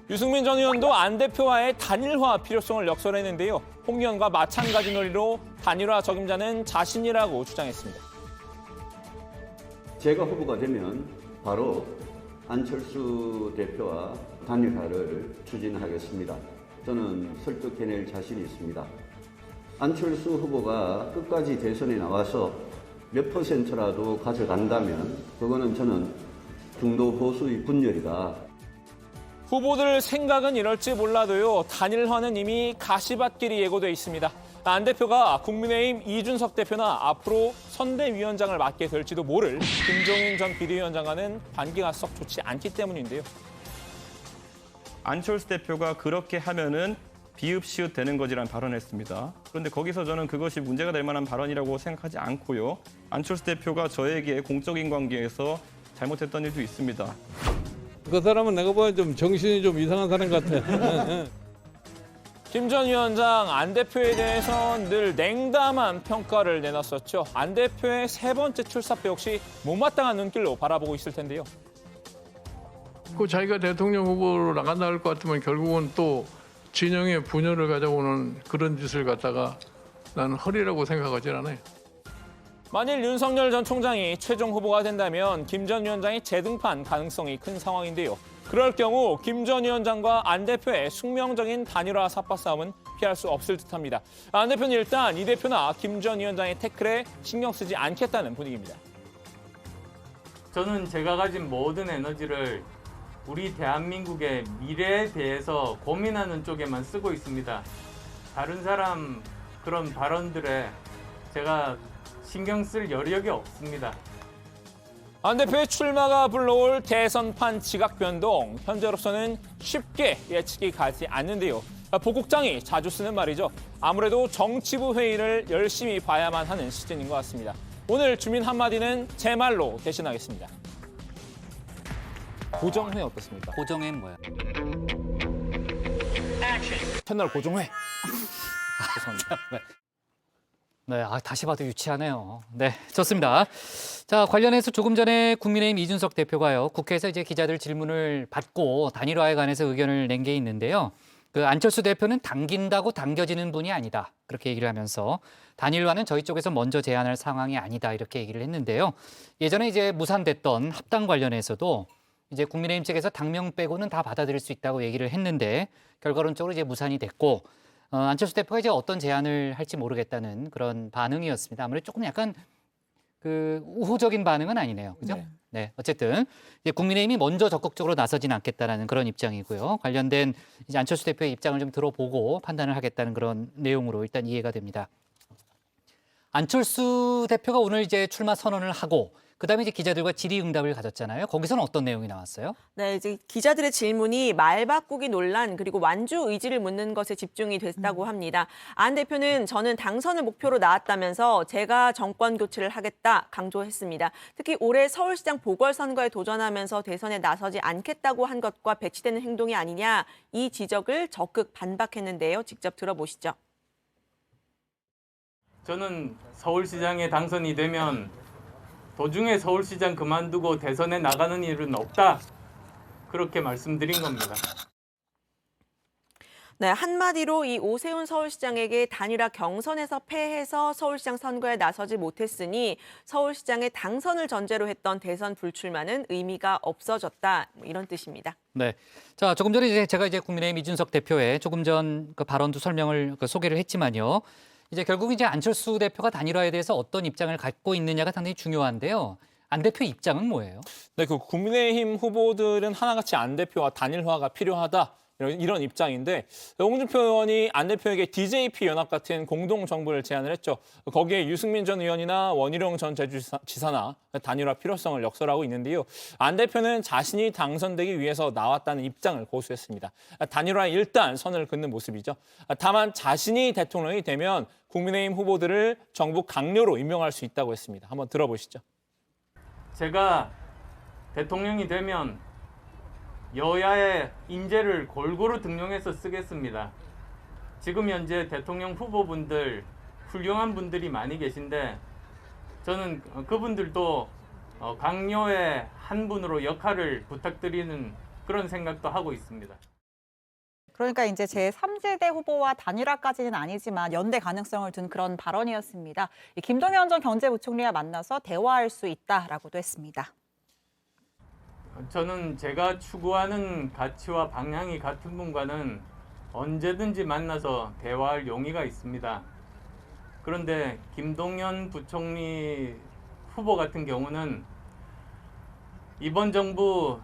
유승민 전 의원도 안 대표와의 단일화 필요성을 역설했는데요. 홍 의원과 마찬가지 논리로 단일화 적임자는 자신이라고 주장했습니다. 제가 후보가 되면 바로 안철수 대표와 단일화를 추진하겠습니다. 저는 설득해낼 자신이 있습니다. 안철수 후보가 끝까지 대선에 나와서 몇 %라도 가져간다면 그거는 저는 중도 보수의 분열이다. 후보들 생각은 이럴지 몰라도요. 단일화는 이미 가시밭길이 예고돼 있습니다. 안 대표가 국민의힘 이준석 대표나 앞으로 선대위원장을 맡게 될지도 모를 김종인 전 비대위원장과는 관계가 썩 좋지 않기 때문인데요. 안철수 대표가 그렇게 하면은 비읍시읒 되는 거지라는 발언을 했습니다. 그런데 거기서 저는 그것이 문제가 될 만한 발언이라고 생각하지 않고요. 안철수 대표가 저에게 공적인 관계에서 잘못했던 일도 있습니다. 그 사람은 내가 보기엔 좀 정신이 좀 이상한 사람 같아. 김 전 위원장 안 대표에 대해서 늘 냉담한 평가를 내놨었죠. 안 대표의 세 번째 출사표 역시 못마땅한 눈길로 바라보고 있을 텐데요. 그 자기가 대통령 후보로 나간다 할 것 같으면 결국은 또 진영의 분열을 가져오는 그런 짓을 갖다가 나는 허리라고 생각하진 않아요. 만일 윤석열 전 총장이 최종 후보가 된다면 김 전 위원장이 재등판 가능성이 큰 상황인데요. 그럴 경우 김 전 위원장과 안 대표의 숙명적인 단일화 삽바 싸움은 피할 수 없을 듯합니다. 안 대표는 일단 이 대표나 김 전 위원장의 태클에 신경 쓰지 않겠다는 분위기입니다. 저는 제가 가진 모든 에너지를 우리 대한민국의 미래에 대해서 고민하는 쪽에만 쓰고 있습니다. 다른 사람 그런 발언들에 제가 신경 쓸 여력이 없습니다. 안 대표의 출마가 불러올 대선판 지각 변동, 현재로서는 쉽게 예측이 가지 않는데요. 보국장이 자주 쓰는 말이죠. 아무래도 정치부 회의를 열심히 봐야만 하는 시즌인 것 같습니다. 오늘 주민 한마디는 제 말로 대신하겠습니다. 고정회 어떻습니까? 고정회는 뭐야? 채널 고정회. 죄송합니다. 네, 다시 봐도 유치하네요. 네, 좋습니다. 자, 관련해서 조금 전에 국민의힘 이준석 대표가요, 국회에서 이제 기자들 질문을 받고 단일화에 관해서 의견을 낸 게 있는데요. 그 안철수 대표는 당긴다고 당겨지는 분이 아니다. 그렇게 얘기를 하면서 단일화는 저희 쪽에서 먼저 제안할 상황이 아니다. 이렇게 얘기를 했는데요. 예전에 이제 무산됐던 합당 관련해서도 이제 국민의힘 측에서 당명 빼고는 다 받아들일 수 있다고 얘기를 했는데 결과론적으로 이제 무산이 됐고 안철수 대표가 이제 어떤 제안을 할지 모르겠다는 그런 반응이었습니다. 아무래도 조금 약간 그 우호적인 반응은 아니네요. 그죠? 네. 어쨌든 이제 국민의힘이 먼저 적극적으로 나서지는 않겠다라는 그런 입장이고요. 관련된 이제 안철수 대표의 입장을 좀 들어보고 판단을 하겠다는 그런 내용으로 일단 이해가 됩니다. 안철수 대표가 오늘 이제 출마 선언을 하고 그다음에 이제 기자들과 질의응답을 가졌잖아요. 거기서는 어떤 내용이 나왔어요? 네, 이제 기자들의 질문이 말 바꾸기 논란 그리고 완주 의지를 묻는 것에 집중이 됐다고 합니다. 안 대표는 저는 당선을 목표로 나왔다면서 제가 정권 교체를 하겠다 강조했습니다. 특히 올해 서울시장 보궐선거에 도전하면서 대선에 나서지 않겠다고 한 것과 배치되는 행동이 아니냐 이 지적을 적극 반박했는데요. 직접 들어보시죠. 저는 서울시장에 당선이 되면 도중에 서울시장 그만두고 대선에 나가는 일은 없다. 그렇게 말씀드린 겁니다. 네, 한마디로 이 오세훈 서울시장에게 단일화 경선에서 패해서 서울시장 선거에 나서지 못했으니 서울시장의 당선을 전제로 했던 대선 불출마는 의미가 없어졌다. 이런 뜻입니다. 네. 자, 조금 전에 제가 이제 국민의힘 이준석 대표의 조금 전 그 발언도 설명을 소개를 했지만요. 이제 결국 이제 안철수 대표가 단일화에 대해서 어떤 입장을 갖고 있느냐가 상당히 중요한데요. 안 대표 입장은 뭐예요? 네, 그 국민의힘 후보들은 하나같이 안 대표와 단일화가 필요하다. 이런 입장인데 홍준표 의원이 안 대표에게 DJP 연합 같은 공동 정부를 제안을 했죠. 거기에 유승민 전 의원이나 원희룡 전 제주지사나 단일화 필요성을 역설하고 있는데요. 안 대표는 자신이 당선되기 위해서 나왔다는 입장을 고수했습니다. 단일화에 일단 선을 긋는 모습이죠. 다만 자신이 대통령이 되면 국민의힘 후보들을 정부 강료로 임명할 수 있다고 했습니다. 한번 들어보시죠. 제가 대통령이 되면 여야의 인재를 골고루 등용해서 쓰겠습니다. 지금 현재 대통령 후보분들 훌륭한 분들이 많이 계신데 저는 그분들도 강요의 한 분으로 역할을 부탁드리는 그런 생각도 하고 있습니다. 그러니까 이제 제3지대 후보와 단일화까지는 아니지만 연대 가능성을 둔 그런 발언이었습니다. 김동연 전 경제부총리와 만나서 대화할 수 있다라고도 했습니다. 저는 제가 추구하는 가치와 방향이 같은 분과는 언제든지 만나서 대화할 용의가 있습니다. 그런데 김동연 부총리 후보 같은 경우는 이번 정부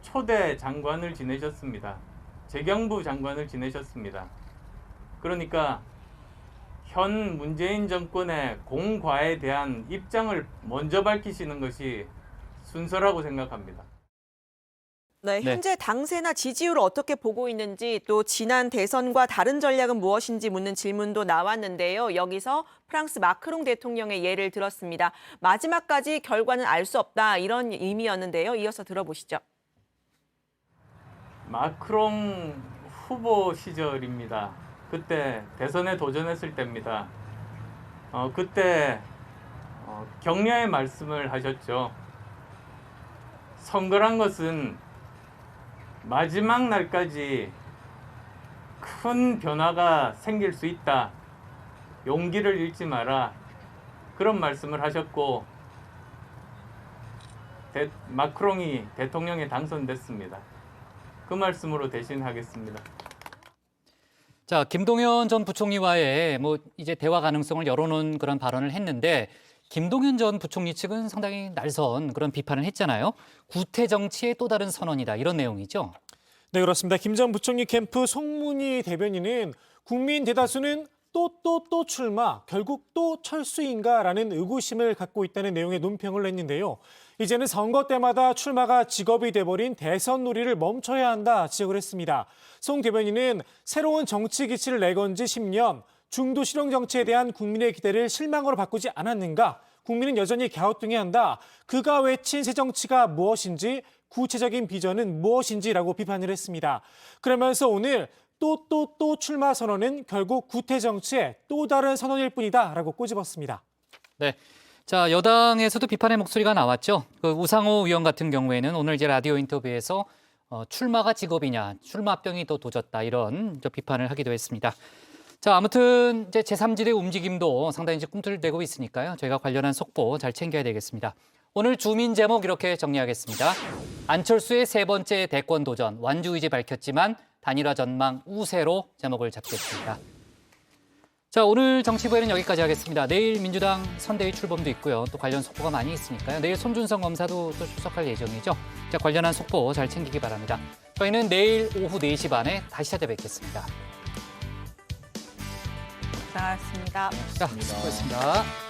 초대 장관을 지내셨습니다. 재경부 장관을 지내셨습니다. 그러니까 현 문재인 정권의 공과에 대한 입장을 먼저 밝히시는 것이 순서라고 생각합니다. 네, 현재 당세나 지지율을 어떻게 보고 있는지 또 지난 대선과 다른 전략은 무엇인지 묻는 질문도 나왔는데요. 여기서 프랑스 마크롱 대통령의 예를 들었습니다. 마지막까지 결과는 알 수 없다 이런 의미였는데요. 이어서 들어보시죠. 마크롱 후보 시절입니다. 그때 대선에 도전했을 때입니다. 그때 격려의 말씀을 하셨죠. 선거란 것은 마지막 날까지 큰 변화가 생길 수 있다. 용기를 잃지 마라. 그런 말씀을 하셨고 마크롱이 대통령에 당선됐습니다. 그 말씀으로 대신하겠습니다. 자, 김동연 전 부총리와의 이제 대화 가능성을 열어놓은 그런 발언을 했는데 김동연 전 부총리 측은 상당히 날선 그런 비판을 했잖아요. 구태 정치의 또 다른 선언이다 이런 내용이죠. 네, 그렇습니다. 김 전 부총리 캠프 송문희 대변인은 국민 대다수는 또 출마, 결국 또 철수인가라는 의구심을 갖고 있다는 내용의 논평을 냈는데요. 이제는 선거 때마다 출마가 직업이 돼버린 대선 놀이를 멈춰야 한다 지적을 했습니다. 송 대변인은 새로운 정치 기치를 내건 지 10년, 중도 실용 정치에 대한 국민의 기대를 실망으로 바꾸지 않았는가? 국민은 여전히 갸우뚱해한다. 그가 외친 새 정치가 무엇인지, 구체적인 비전은 무엇인지라고 비판을 했습니다. 그러면서 오늘 또 출마 선언은 결국 구태 정치의 또 다른 선언일 뿐이다라고 꼬집었습니다. 네. 자, 여당에서도 비판의 목소리가 나왔죠. 그 우상호 의원 같은 경우에는 오늘 이제 라디오 인터뷰에서 출마가 직업이냐, 출마병이 더 도졌다 이런 비판을 하기도 했습니다. 자, 아무튼 이제 제3지대 움직임도 상당히 이제 꿈틀대고 있으니까요. 저희가 관련한 속보 잘 챙겨야 되겠습니다. 오늘 주민 제목 이렇게 정리하겠습니다. 안철수의 세 번째 대권 도전, 완주 의지 밝혔지만 단일화 전망 우세로 제목을 잡겠습니다. 자, 오늘 정치부에는 여기까지 하겠습니다. 내일 민주당 선대위 출범도 있고요. 또 관련 속보가 많이 있으니까요. 내일 손준성 검사도 또 출석할 예정이죠. 자, 관련한 속보 잘 챙기기 바랍니다. 저희는 내일 오후 4시 반에 다시 찾아뵙겠습니다. 고생하셨습니다. 자, 수고했습니다.